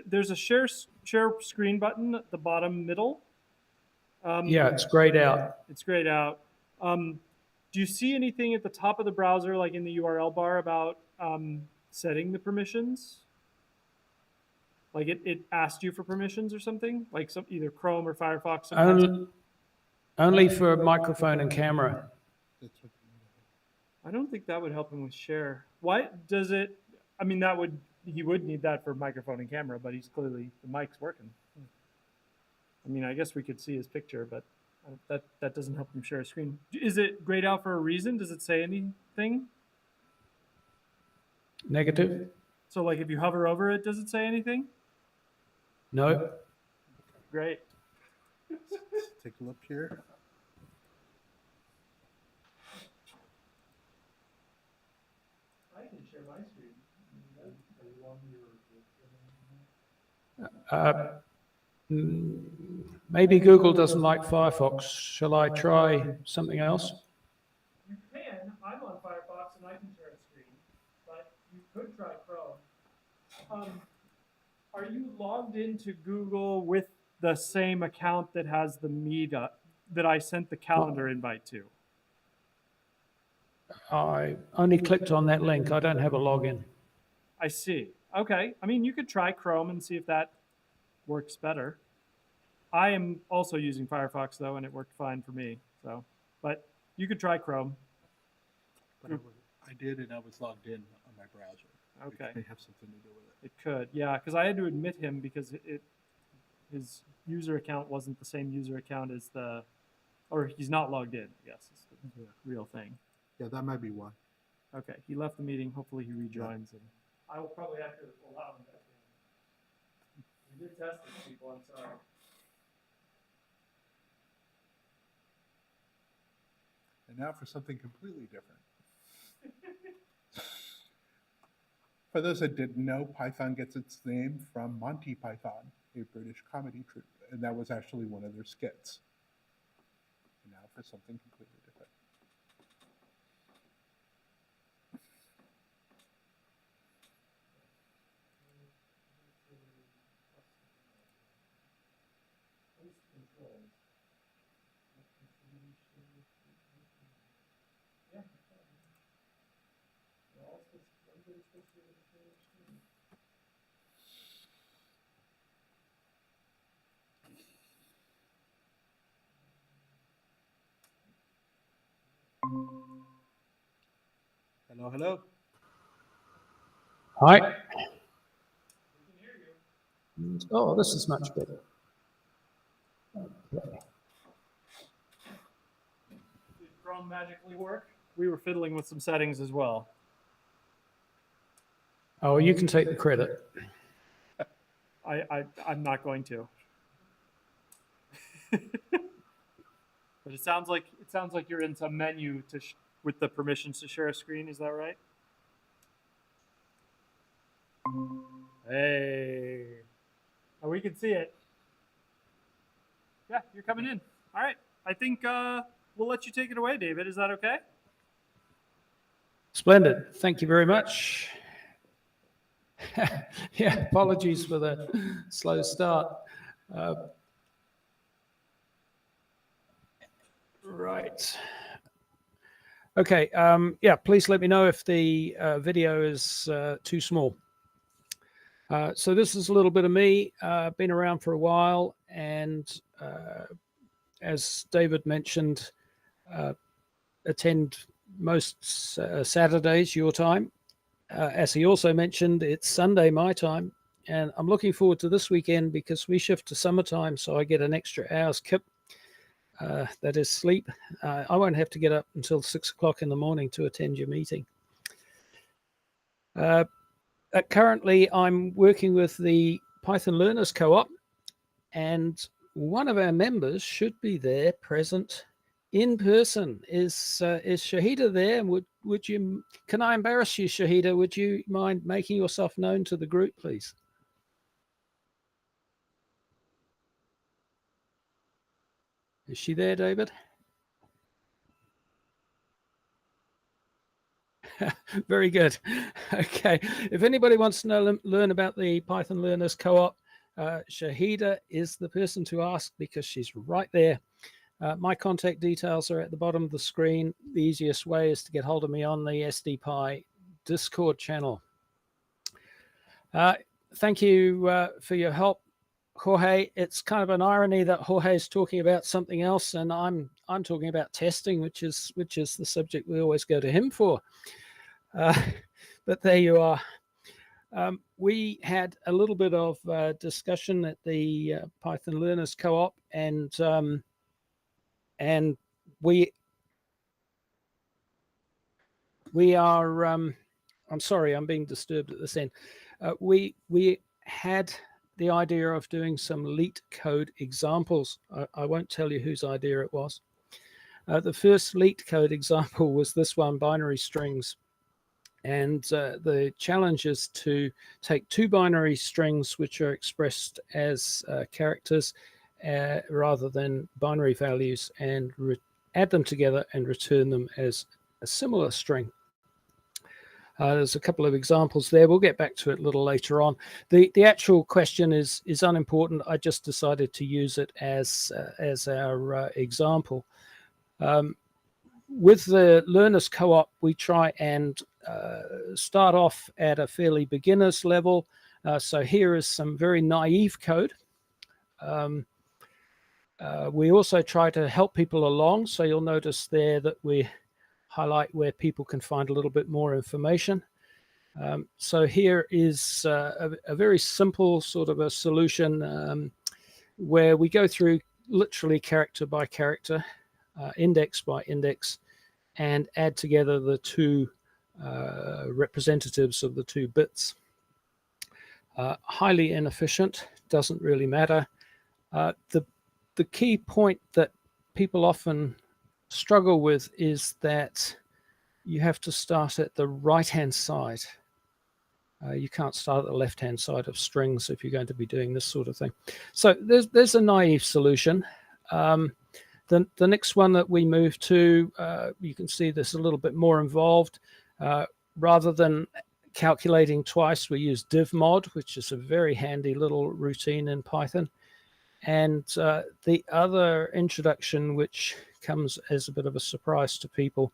there's a share screen button at the bottom middle. Yeah, it's grayed out. It's grayed out. Do you see anything at the top of the browser, like in the URL bar, about setting the permissions? Like it asked you for permissions or something, like either Chrome or Firefox. Sometimes. Only for microphone and camera. That's what, I don't think that would help him with share. Why does it? I mean, he would need that for microphone and camera, but he's clearly, the mic's working. I mean, I guess we could see his picture, but that doesn't help him share a screen. Is it grayed out for a reason? Does it say anything? Negative? So like if you hover over it, does it say anything? No. Great. take a look here. I can share my screen. Maybe Google doesn't like Firefox. Shall I try something else? You can. I'm on Firefox and I can share a screen, but you could try Chrome. Are you logged into Google with the same account that has the Meetup that I sent the calendar invite to? I only clicked on that link. I don't have a login. I see. Okay. I mean, you could try Chrome and see if that works better. I am also using Firefox though, and it worked fine for me. So, but you could try Chrome. But I did, and I was logged in on my browser. Okay. Which may have something to do with it. It could, yeah, because I had to admit him because his user account wasn't the same user account as or he's not logged in, I guess is the real thing. Yeah, that might be why. Okay, he left the meeting. Hopefully he rejoins, and I will probably have to allow him back in. We did test these people. I'm sorry. And now for something completely different. For those that didn't know, Python gets its name from Monty Python, a British comedy troupe, and that was actually one of their skits. And now for something completely different. Hello, hello. Hi. Oh, this is much better. Okay. Did Chrome magically work? We were fiddling with some settings as well. Oh, you can take the credit. I'm not going to. But it sounds like you're in some menu with the permissions to share a screen. Is that right? Hey, oh, we can see it. Yeah, you're coming in. All right. I think we'll let you take it away, David. Is that okay? Splendid. Thank you very much. Yeah, apologies for the slow start. Right. Okay. Yeah, please let me know if the video is too small. So this is a little bit of me. Been around for a while, and as David mentioned, attend most Saturdays your time. As he also mentioned, it's Sunday my time, and I'm looking forward to this weekend because we shift to summertime, so I get an extra hour's kip. That is sleep. I won't have to get up until 6 o'clock in the morning to attend your meeting. Currently, I'm working with the Python Learners Co-op, and one of our members should be there present in person. Is Shahida there? Would you? Can I embarrass you, Shahida? Would you mind making yourself known to the group, please? Is she there, David? Very good. Okay. If anybody wants to learn about the Python Learners Co-op, Shahida is the person to ask because she's right there. My contact details are at the bottom of the screen. The easiest way is to get hold of me on the SDPy Discord channel. Thank you for your help, Jorge, it's kind of an irony that Jorge is talking about something else, and I'm talking about testing, which is the subject we always go to him for. But there you are. We had a little bit of discussion at the Python Learners Co-op, and we are. I'm sorry, I'm being disturbed at this end. We had the idea of doing some LEET code examples. I won't tell you whose idea it was. The first LEET code example was this one, binary strings. And the challenge is to take two binary strings which are expressed as characters rather than binary values, and add them together and return them as a similar string. There's a couple of examples there. We'll get back to it a little later on. The actual question is unimportant. I just decided to use it as our example. With the Learners Co-op, we try and start off at a fairly beginner's level. So here is some very naive code. We also try to help people along. So you'll notice there that we highlight where people can find a little bit more information. So here is a very simple sort of a solution where we go through literally character by character, index by index, and add together the two representatives of the two bits. Highly inefficient, doesn't really matter. The key point that people often struggle with is that you have to start at the right-hand side. You can't start at the left-hand side of strings if you're going to be doing this sort of thing. So there's a naive solution. The next one that we move to, you can see this a little bit more involved. Rather than calculating twice, we use divmod, which is a very handy little routine in Python. And the other introduction, which comes as a bit of a surprise to people,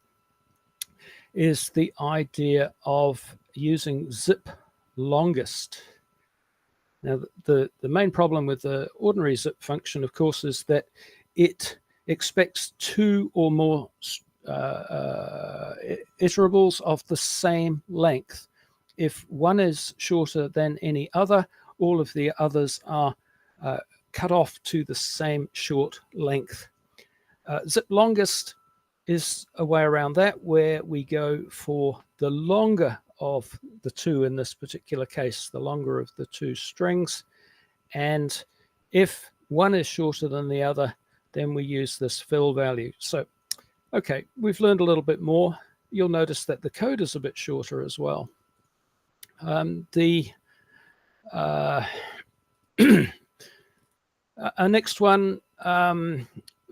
is the idea of using zip longest. Now, the main problem with the ordinary zip function, of course, is that it expects two or more iterables of the same length. If one is shorter than any other, all of the others are cut off to the same short length. Zip longest is a way around that, where we go for the longer of the two, in this particular case, the longer of the two strings. And if one is shorter than the other, then we use this fill value. So, okay, we've learned a little bit more. You'll notice that the code is a bit shorter as well. Our next one,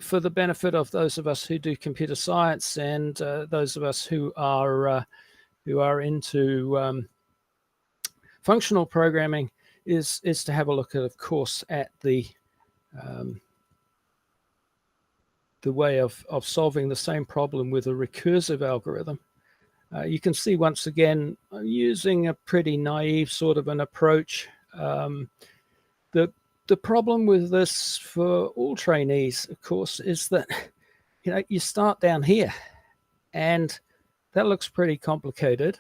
for the benefit of those of us who do computer science and those of us who are into functional programming, is to have a look at, of course, at the way of solving the same problem with a recursive algorithm. You can see once again, I'm using a pretty naive sort of an approach. The problem with this for all trainees, of course, is that you start down here, and that looks pretty complicated.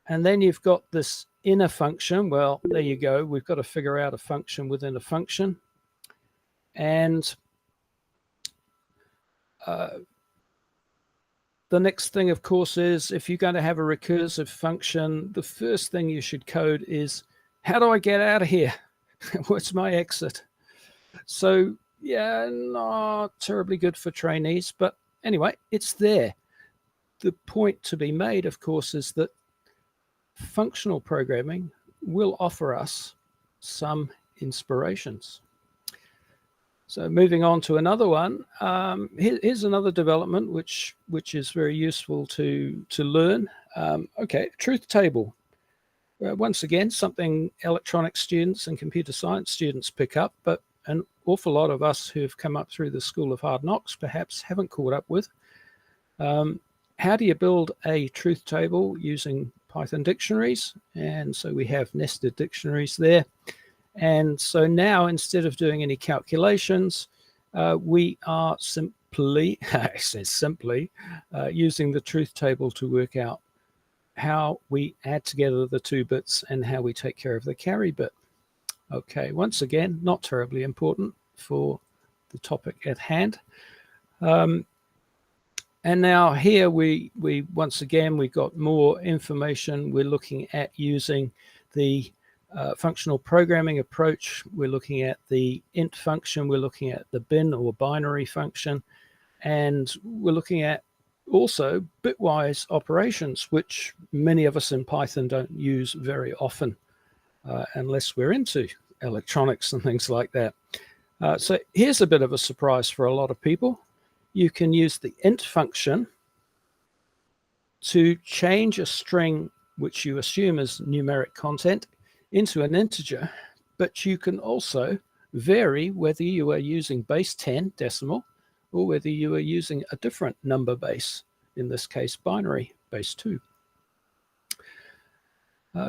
And then you've got this inner function. Well, there you go. We've got to figure out a function within a function. And the next thing, of course, is if you're going to have a recursive function, the first thing you should code is, how do I get out of here? What's my exit? So, yeah, not terribly good for trainees, but anyway, it's there. The point to be made, of course, is that functional programming will offer us some inspirations. So moving on to another one, here's another development which is very useful to learn. Okay, truth table. Once again, something electronics students and computer science students pick up, but an awful lot of us who've come up through the School of Hard Knocks perhaps haven't caught up with. How do you build a truth table using Python dictionaries? And so we have nested dictionaries there. And so now, instead of doing any calculations, we are simply, it says simply, using the truth table to work out how we add together the two bits and how we take care of the carry bit. Okay, once again, not terribly important for the topic at hand. And now here we once again, we've got more information. We're looking at using the functional programming approach. We're looking at the int function. We're looking at the bin or binary function. And we're looking at also bitwise operations, which many of us in Python don't use very often unless we're into electronics and things like that. So here's a bit of a surprise for a lot of people. You can use the int function to change a string, which you assume is numeric content, into an integer, but you can also vary whether you are using base 10 decimal or whether you are using a different number base, in this case binary, base 2.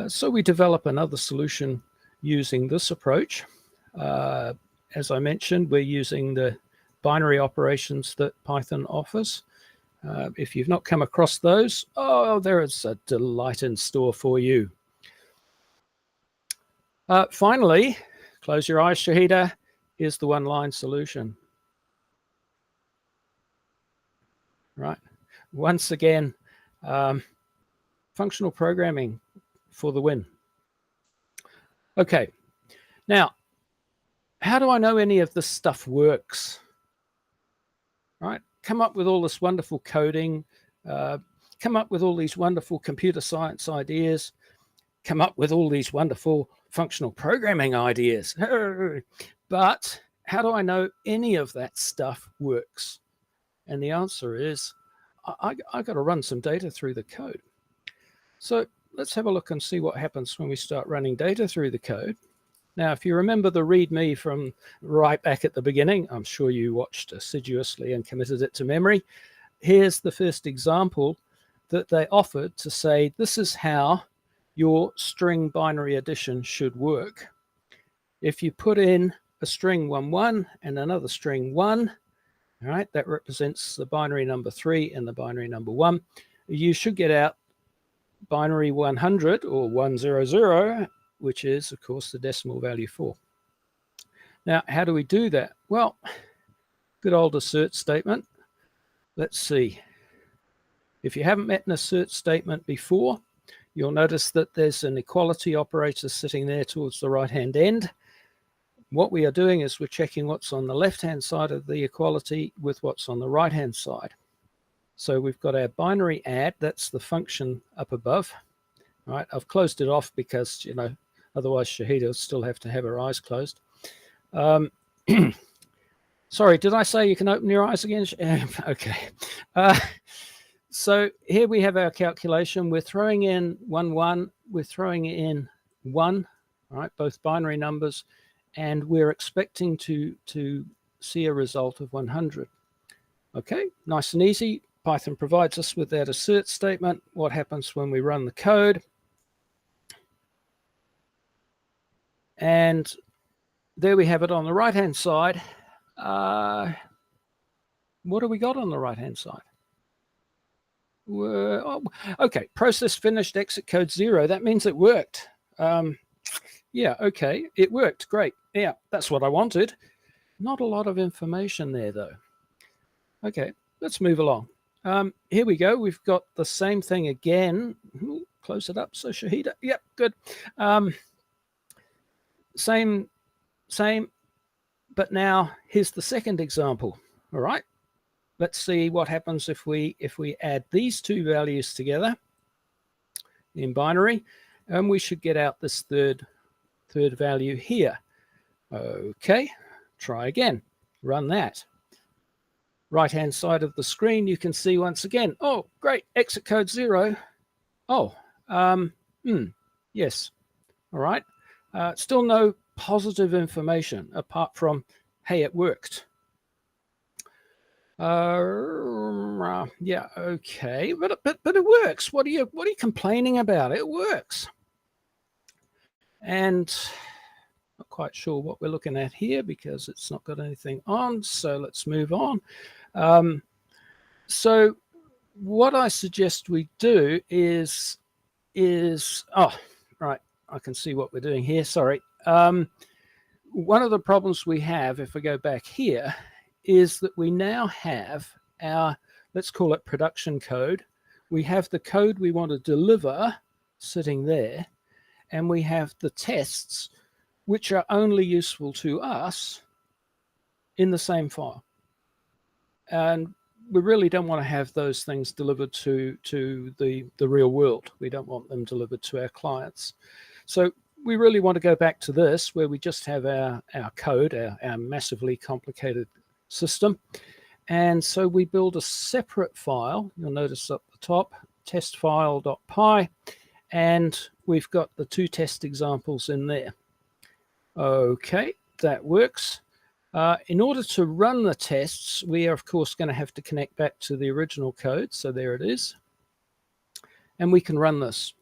So we develop another solution using this approach. As I mentioned, we're using the binary operations that Python offers. If you've not come across those, oh, there is a delight in store for you. Finally, close your eyes, Shahida. Here's the one-line solution. Right. Once again, functional programming for the win. Okay. Now, how do I know any of this stuff works? Right. Come up with all this wonderful coding, come up with all these wonderful computer science ideas, come up with all these wonderful functional programming ideas. But how do I know any of that stuff works? And the answer is, I got to run some data through the code. So let's have a look and see what happens when we start running data through the code. Now, if you remember the README from right back at the beginning, I'm sure you watched assiduously and committed it to memory. Here's the first example that they offered to say, this is how your string binary addition should work. If you put in a string 11 and another string 1, all right, that represents the binary number 3 and the binary number 1. You should get out binary 100 or 100, which is, of course, the decimal value 4. Now, how do we do that? Well, good old assert statement. Let's see. If you haven't met an assert statement before, you'll notice that there's an equality operator sitting there towards the right-hand end. What we are doing is we're checking what's on the left-hand side of the equality with what's on the right-hand side. So we've got our binary add, that's the function up above. All right, I've closed it off because, you know, otherwise Shahida will still have to have her eyes closed. Sorry, did I say you can open your eyes again? Okay. So here we have our calculation. We're throwing in 1, 1. We're throwing in 1, all right, both binary numbers. And we're expecting to see a result of 100. Okay, nice and easy. Python provides us with that assert statement. What happens when we run the code? And there we have it on the right-hand side. What do we got on the right-hand side? Okay, process finished, exit code 0. That means it worked. Yeah, okay, it worked. Great. Yeah, that's what I wanted. Not a lot of information there, though. Okay, let's move along. Here we go. We've got the same thing again. Ooh, close it up, so Shahida. Yep, good. Same, but now here's the second example. All right, let's see what happens if we add these two values together in binary, and we should get out this third value here. Okay, try again. Run that. Right-hand side of the screen, you can see once again, oh, great, exit code 0. Oh, yes. All right. Still no positive information apart from, hey, it worked. Yeah, okay, but it works. What are you complaining about? It works. And Not quite sure what we're looking at here because it's not got anything on. So let's move on. So what I suggest we do is oh, right. I can see what we're doing here. Sorry. One of the problems we have, if I go back here, is that we now have our, let's call it production code. We have the code we want to deliver sitting there, and we have the tests, which are only useful to us in the same file. And we really don't want to have those things delivered to the real world. We don't want them delivered to our clients. So we really want to go back to this, where we just have our code, our massively complicated system. And so we build a separate file. You'll notice up the top, testfile.py, and we've got the 2 test examples in there. Okay, that works. In order to run the tests, we are, of course, going to have to connect back to the original code. So there it is. And we can run this.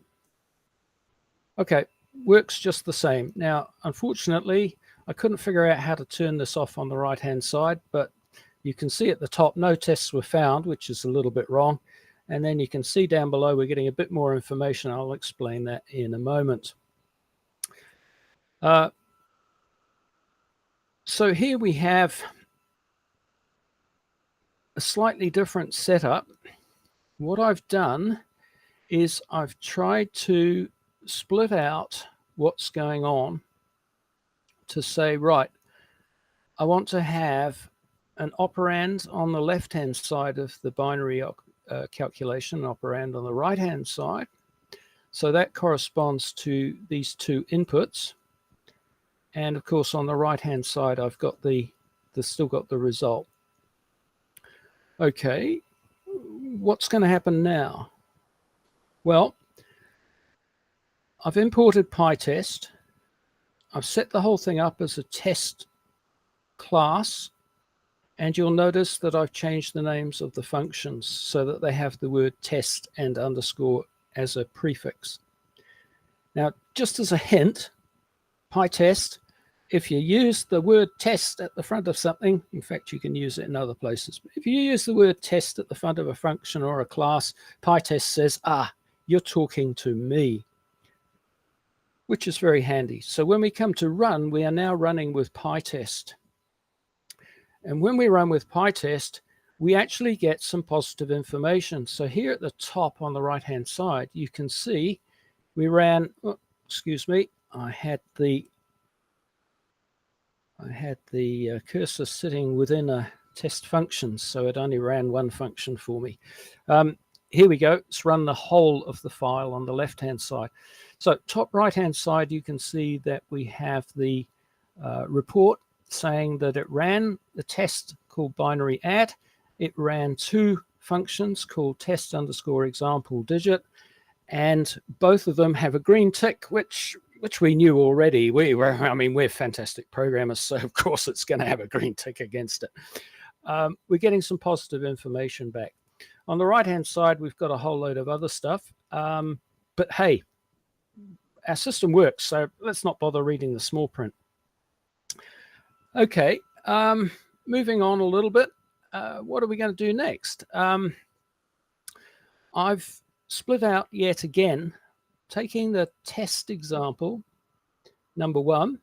Okay, works just the same. Now, unfortunately, I couldn't figure out how to turn this off on the right-hand side, but you can see at the top, no tests were found, which is a little bit wrong. And then you can see down below, we're getting a bit more information. I'll explain that in a moment. So here we have a slightly different setup. What I've done is I've tried to split out what's going on to say, right, I want to have an operand on the left-hand side of the binary calculation, an operand on the right-hand side. So that corresponds to these 2 inputs. And of course, on the right-hand side, I've got still got the result. Okay, what's going to happen now? Well, I've imported PyTest. I've set the whole thing up as a test class. And you'll notice that I've changed the names of the functions so that they have the word test and underscore as a prefix. Now, just as a hint, PyTest, if you use the word test at the front of something, in fact, you can use it in other places. But if you use the word test at the front of a function or a class, PyTest says, you're talking to me, which is very handy. So when we come to run, we are now running with PyTest. And when we run with PyTest, we actually get some positive information. So here at the top on the right-hand side, you can see we ran, excuse me, I had the cursor sitting within a test function, so it only ran one function for me. Here we go. Let's run the whole of the file on the left-hand side. So top right-hand side, you can see that we have the report saying that it ran the test called binary add. It ran 2 functions called test underscore example digit, and both of them have a green tick, which we knew already. We're fantastic programmers, so of course it's going to have a green tick against it. We're getting some positive information back. On the right-hand side, we've got a whole load of other stuff. But hey, our system works, so let's not bother reading the small print. Okay, moving on a little bit. What are we going to do next? I've split out yet again, taking the test example, number 1,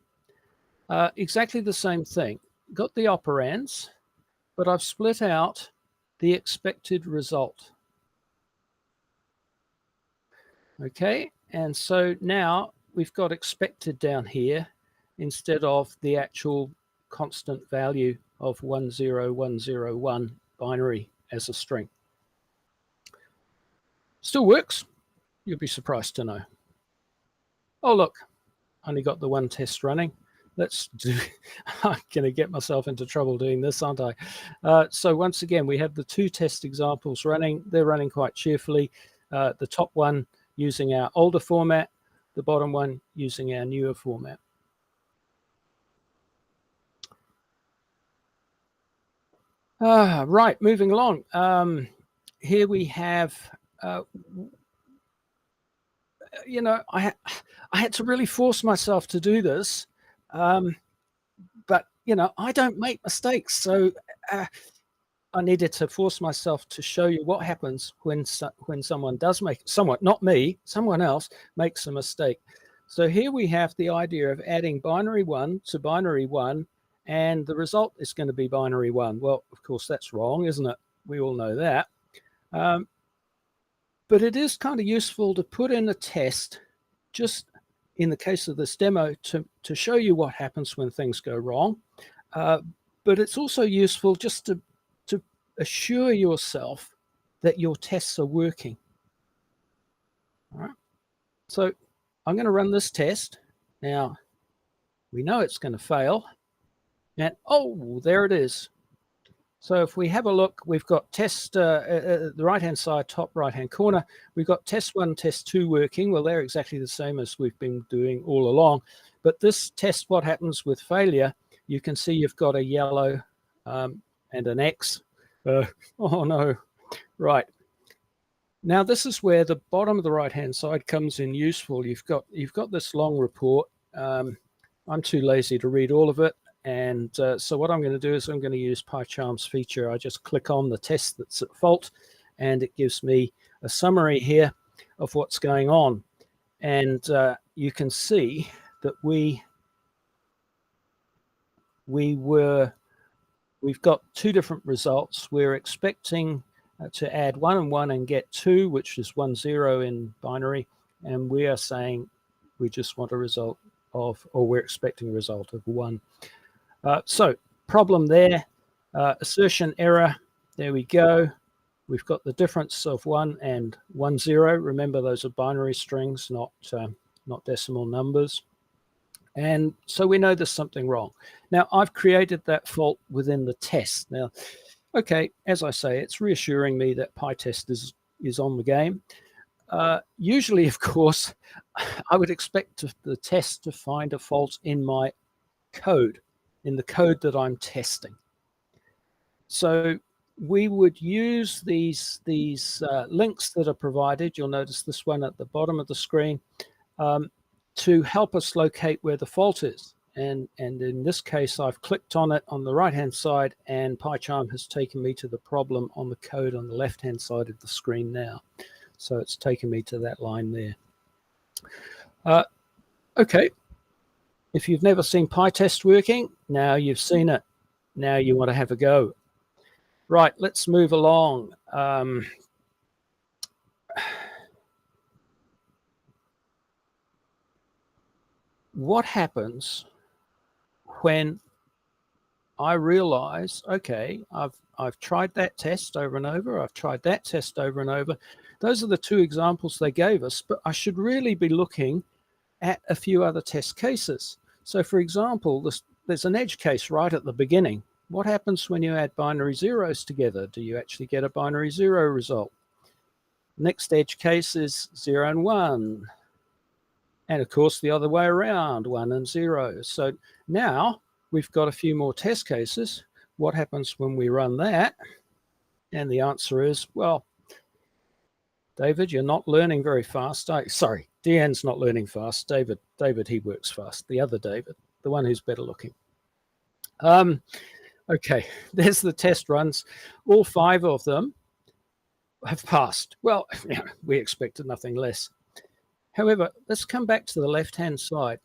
exactly the same thing. Got the operands, but I've split out the expected result. Okay, and so now we've got expected down here instead of the actual constant value of 10101 binary as a string. Still works. You'll be surprised to know. Oh, look, only got the 1 test running. Let's do, I'm going to get myself into trouble doing this, aren't I? So once again, we have the 2 test examples running. They're running quite cheerfully. The top one using our older format, the bottom one using our newer format. Right, moving along. Here we have, you know, I had to really force myself to do this But, you know, I don't make mistakes. So I needed to force myself to show you what happens when someone does make, someone, not me, someone else makes a mistake. So here we have the idea of adding binary 1 to binary 1, and the result is going to be binary 1. Well, of course, that's wrong, isn't it? We all know that. But it is kind of useful to put in a test, just in the case of this demo, to show you what happens when things go wrong. But it's also useful just to assure yourself that your tests are working. All right. So I'm going to run this test. Now, we know it's going to fail. And, oh, there it is. So if we have a look, we've got test, the right-hand side, top right-hand corner, we've got test 1, test 2 working. Well, they're exactly the same as we've been doing all along. But this test, what happens with failure, you can see you've got a yellow and an X. Oh, no. Right. Now, this is where the bottom of the right-hand side comes in useful. You've got this long report. I'm too lazy to read all of it. And so what I'm going to do is I'm going to use PyCharm's feature. I just click on the test that's at fault, and it gives me a summary here of what's going on. And you can see that we've got two different results. We're expecting to add 1 and 1 and get 2, which is 1, 0 in binary. And we are saying we just want a result of, or we're expecting a result of 1. So problem there, assertion error, there we go. We've got the difference of 1 and 1, 0. Remember, those are binary strings, not decimal numbers. And so we know there's something wrong. Now, I've created that fault within the test. Now, okay, as I say, it's reassuring me that PyTest is on the game. Usually, of course, I would expect the test to find a fault in my code, in the code that I'm testing. So we would use these links that are provided. You'll notice this one at the bottom of the screen to help us locate where the fault is. And in this case, I've clicked on it on the right-hand side, and PyCharm has taken me to the problem on the code on the left-hand side of the screen now. So it's taken me to that line there. Okay. If you've never seen PyTest working, now you've seen it. Now you want to have a go. Right, let's move along. What happens when I realize, okay, I've tried that test over and over, I've tried that test over and over. Those are the two examples they gave us, but I should really be looking at a few other test cases. So for example, there's an edge case right at the beginning. What happens when you add binary zeros together? Do you actually get a binary 0 result? Next edge case is 0 and 1. And of course, the other way around, 1 and 0. So now we've got a few more test cases. What happens when we run that? And the answer is, well, David, you're not learning very fast. Sorry, Deanne's not learning fast. David, he works fast. The other David, the one who's better looking. Okay, there's the test runs. All 5 of them have passed. Well, we expected nothing less. However, let's come back to the left-hand side.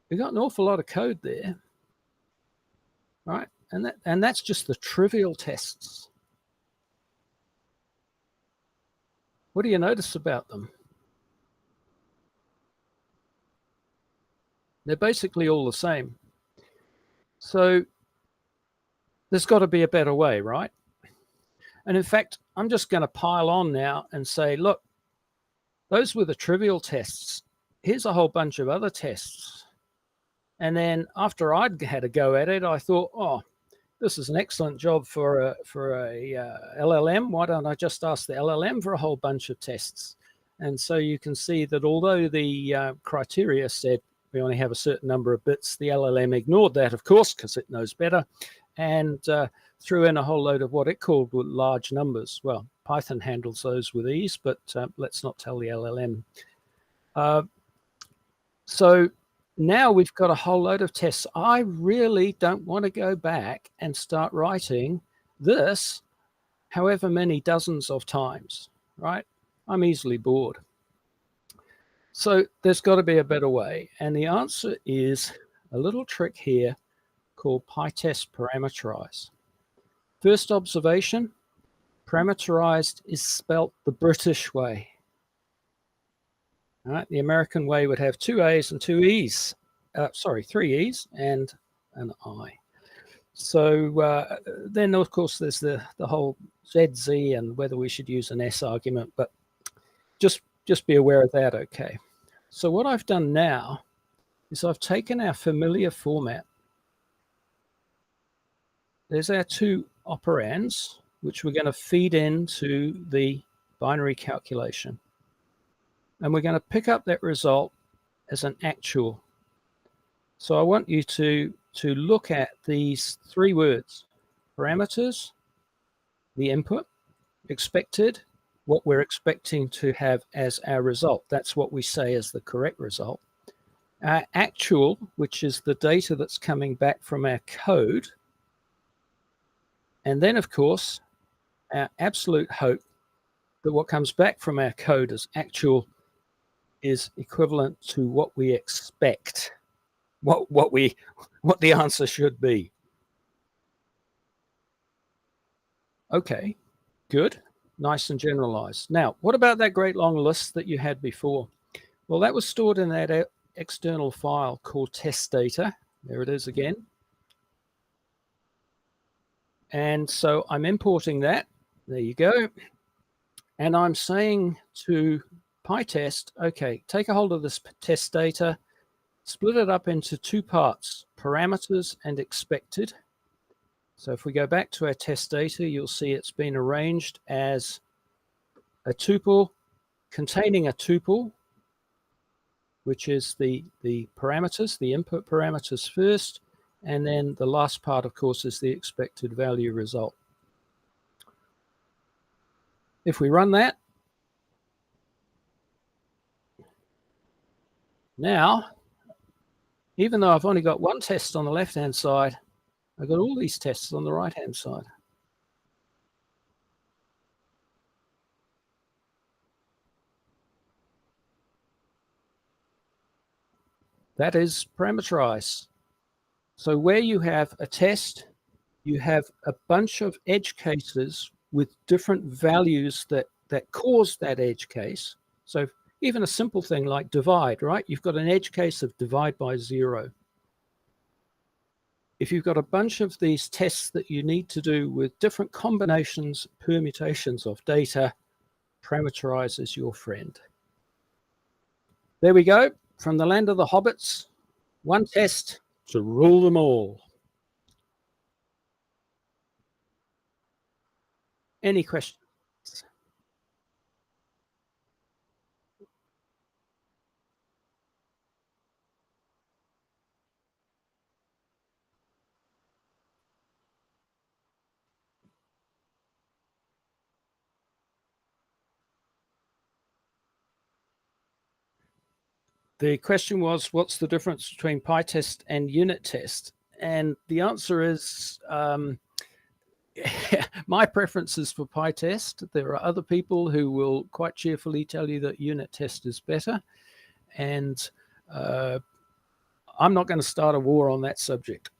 We've got an awful lot of code there, right? And that's just the trivial tests. What do you notice about them? They're basically all the same. So there's got to be a better way, right? And in fact, I'm just going to pile on now and say, look, those were the trivial tests. Here's a whole bunch of other tests. And then after I'd had a go at it, I thought, oh, this is an excellent job for a LLM. Why don't I just ask the LLM for a whole bunch of tests? And so you can see that although the criteria said we only have a certain number of bits, the LLM ignored that, of course, because it knows better, and threw in a whole load of what it called large numbers. Well, Python handles those with ease, but let's not tell the LLM. So now we've got a whole load of tests. I really don't want to go back and start writing this however many dozens of times, right? I'm easily bored. So there's got to be a better way. And the answer is a little trick here called PyTest parameterize. First observation, parameterized is spelt the British way. All right, the American way would have 2 A's and 2 E's. Sorry, 3 E's and an I. So then, of course, there's the whole ZZ and whether we should use an S argument, but just be aware of that, okay? So what I've done now is I've taken our familiar format. There's our 2 operands, which we're going to feed into the binary calculation. And we're going to pick up that result as an actual. So I want you to look at these 3 words: parameters, the input, expected, what we're expecting to have as our result. That's what we say is the correct result. Our actual, which is the data that's coming back from our code. And then, of course, our absolute hope that what comes back from our code as actual is equivalent to what we expect, what the answer should be. Okay, good, nice and generalized. Now, what about that great long list that you had before? Well, that was stored in that external file called test data. There it is again. And so I'm importing that. There you go. And I'm saying to PyTest, okay, take a hold of this test data, split it up into 2 parts, parameters and expected. So if we go back to our test data, you'll see it's been arranged as a tuple containing a tuple, which is the parameters, the input parameters first, and then the last part, of course, is the expected value result. If we run that, now, even though I've only got 1 test on the left-hand side, I've got all these tests on the right-hand side. That is parameterize. So where you have a test, you have a bunch of edge cases with different values that cause that edge case. So even a simple thing like divide, right? You've got an edge case of divide by 0. If you've got a bunch of these tests that you need to do with different combinations, permutations of data, parameterize is your friend. There we go. From the land of the hobbits, 1 test to rule them all. Any questions? The question was, what's the difference between PyTest and unit test? And the answer is, my preference is for PyTest. There are other people who will quite cheerfully tell you that unit test is better. And I'm not going to start a war on that subject.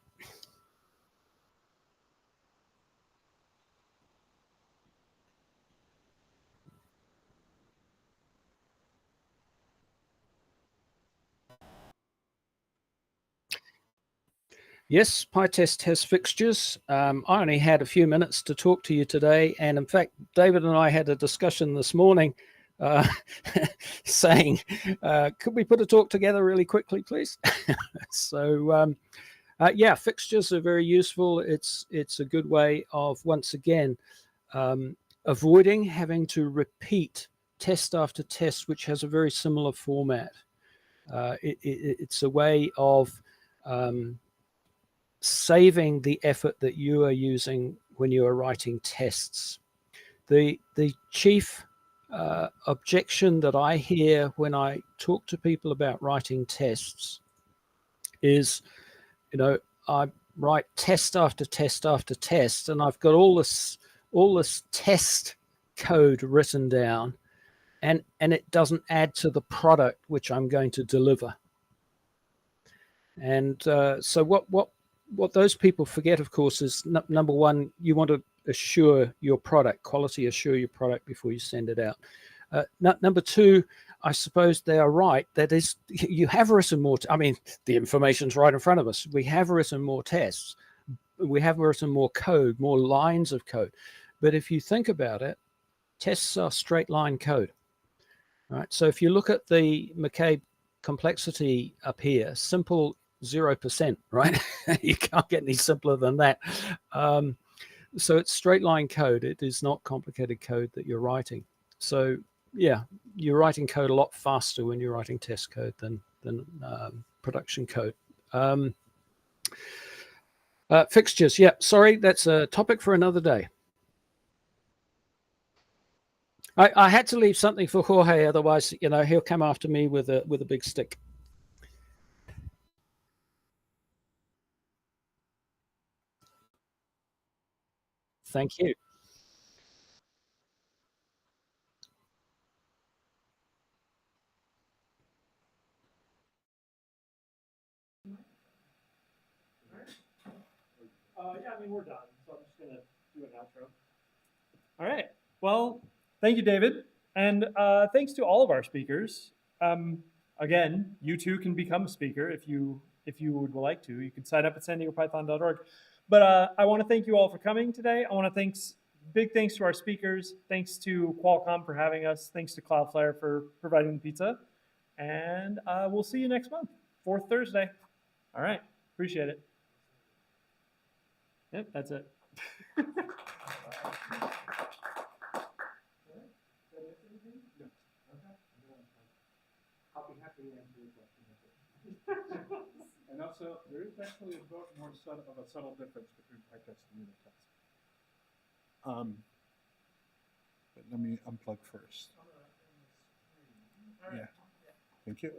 Yes, PyTest has fixtures. I only had a few minutes to talk to you today. And in fact, David and I had a discussion this morning saying, could we put a talk together really quickly, please? So yeah, fixtures are very useful. It's a good way of, once again, avoiding having to repeat test after test, which has a very similar format. It's a way of saving the effort that you are using when you are writing tests. The chief objection that I hear when I talk to people about writing tests is, I write test after test after test, and I've got all this test code written down, and it doesn't add to the product which I'm going to deliver. And so what those people forget, of course, is number one, you want to assure your product, quality assure your product before you send it out. Number two, I suppose they are right. That is, you have written more. I mean, the information's right in front of us. We have written more tests. We have written more code, more lines of code. But if you think about it, tests are straight line code. Right. So if you look at the McCabe complexity up here, simple 0%, right? You can't get any simpler than that. So it's straight line code. It is not complicated code that you're writing. So yeah, you're writing code a lot faster when you're writing test code than production code. Fixtures, yeah, sorry, that's a topic for another day. I had to leave something for Jorge, otherwise, he'll come after me with a big stick. Thank you. Yeah, I mean, we're done, so I'm just going to do an outro. All right. Well, thank you, David. And thanks to all of our speakers. Again, you too can become a speaker if you would like to. You can sign up at sandiegopython.org. But I want to thank you all for coming today. I want to big thanks to our speakers. Thanks to Qualcomm for having us. Thanks to Cloudflare for providing the pizza. And we'll see you next month, 4th Thursday. All right. Appreciate it. Yep, that's it. I'll be happy to answer your question. And also, there is actually a bit more of a subtle difference between PyTest and unit test. But let me unplug first. Yeah. Thank you.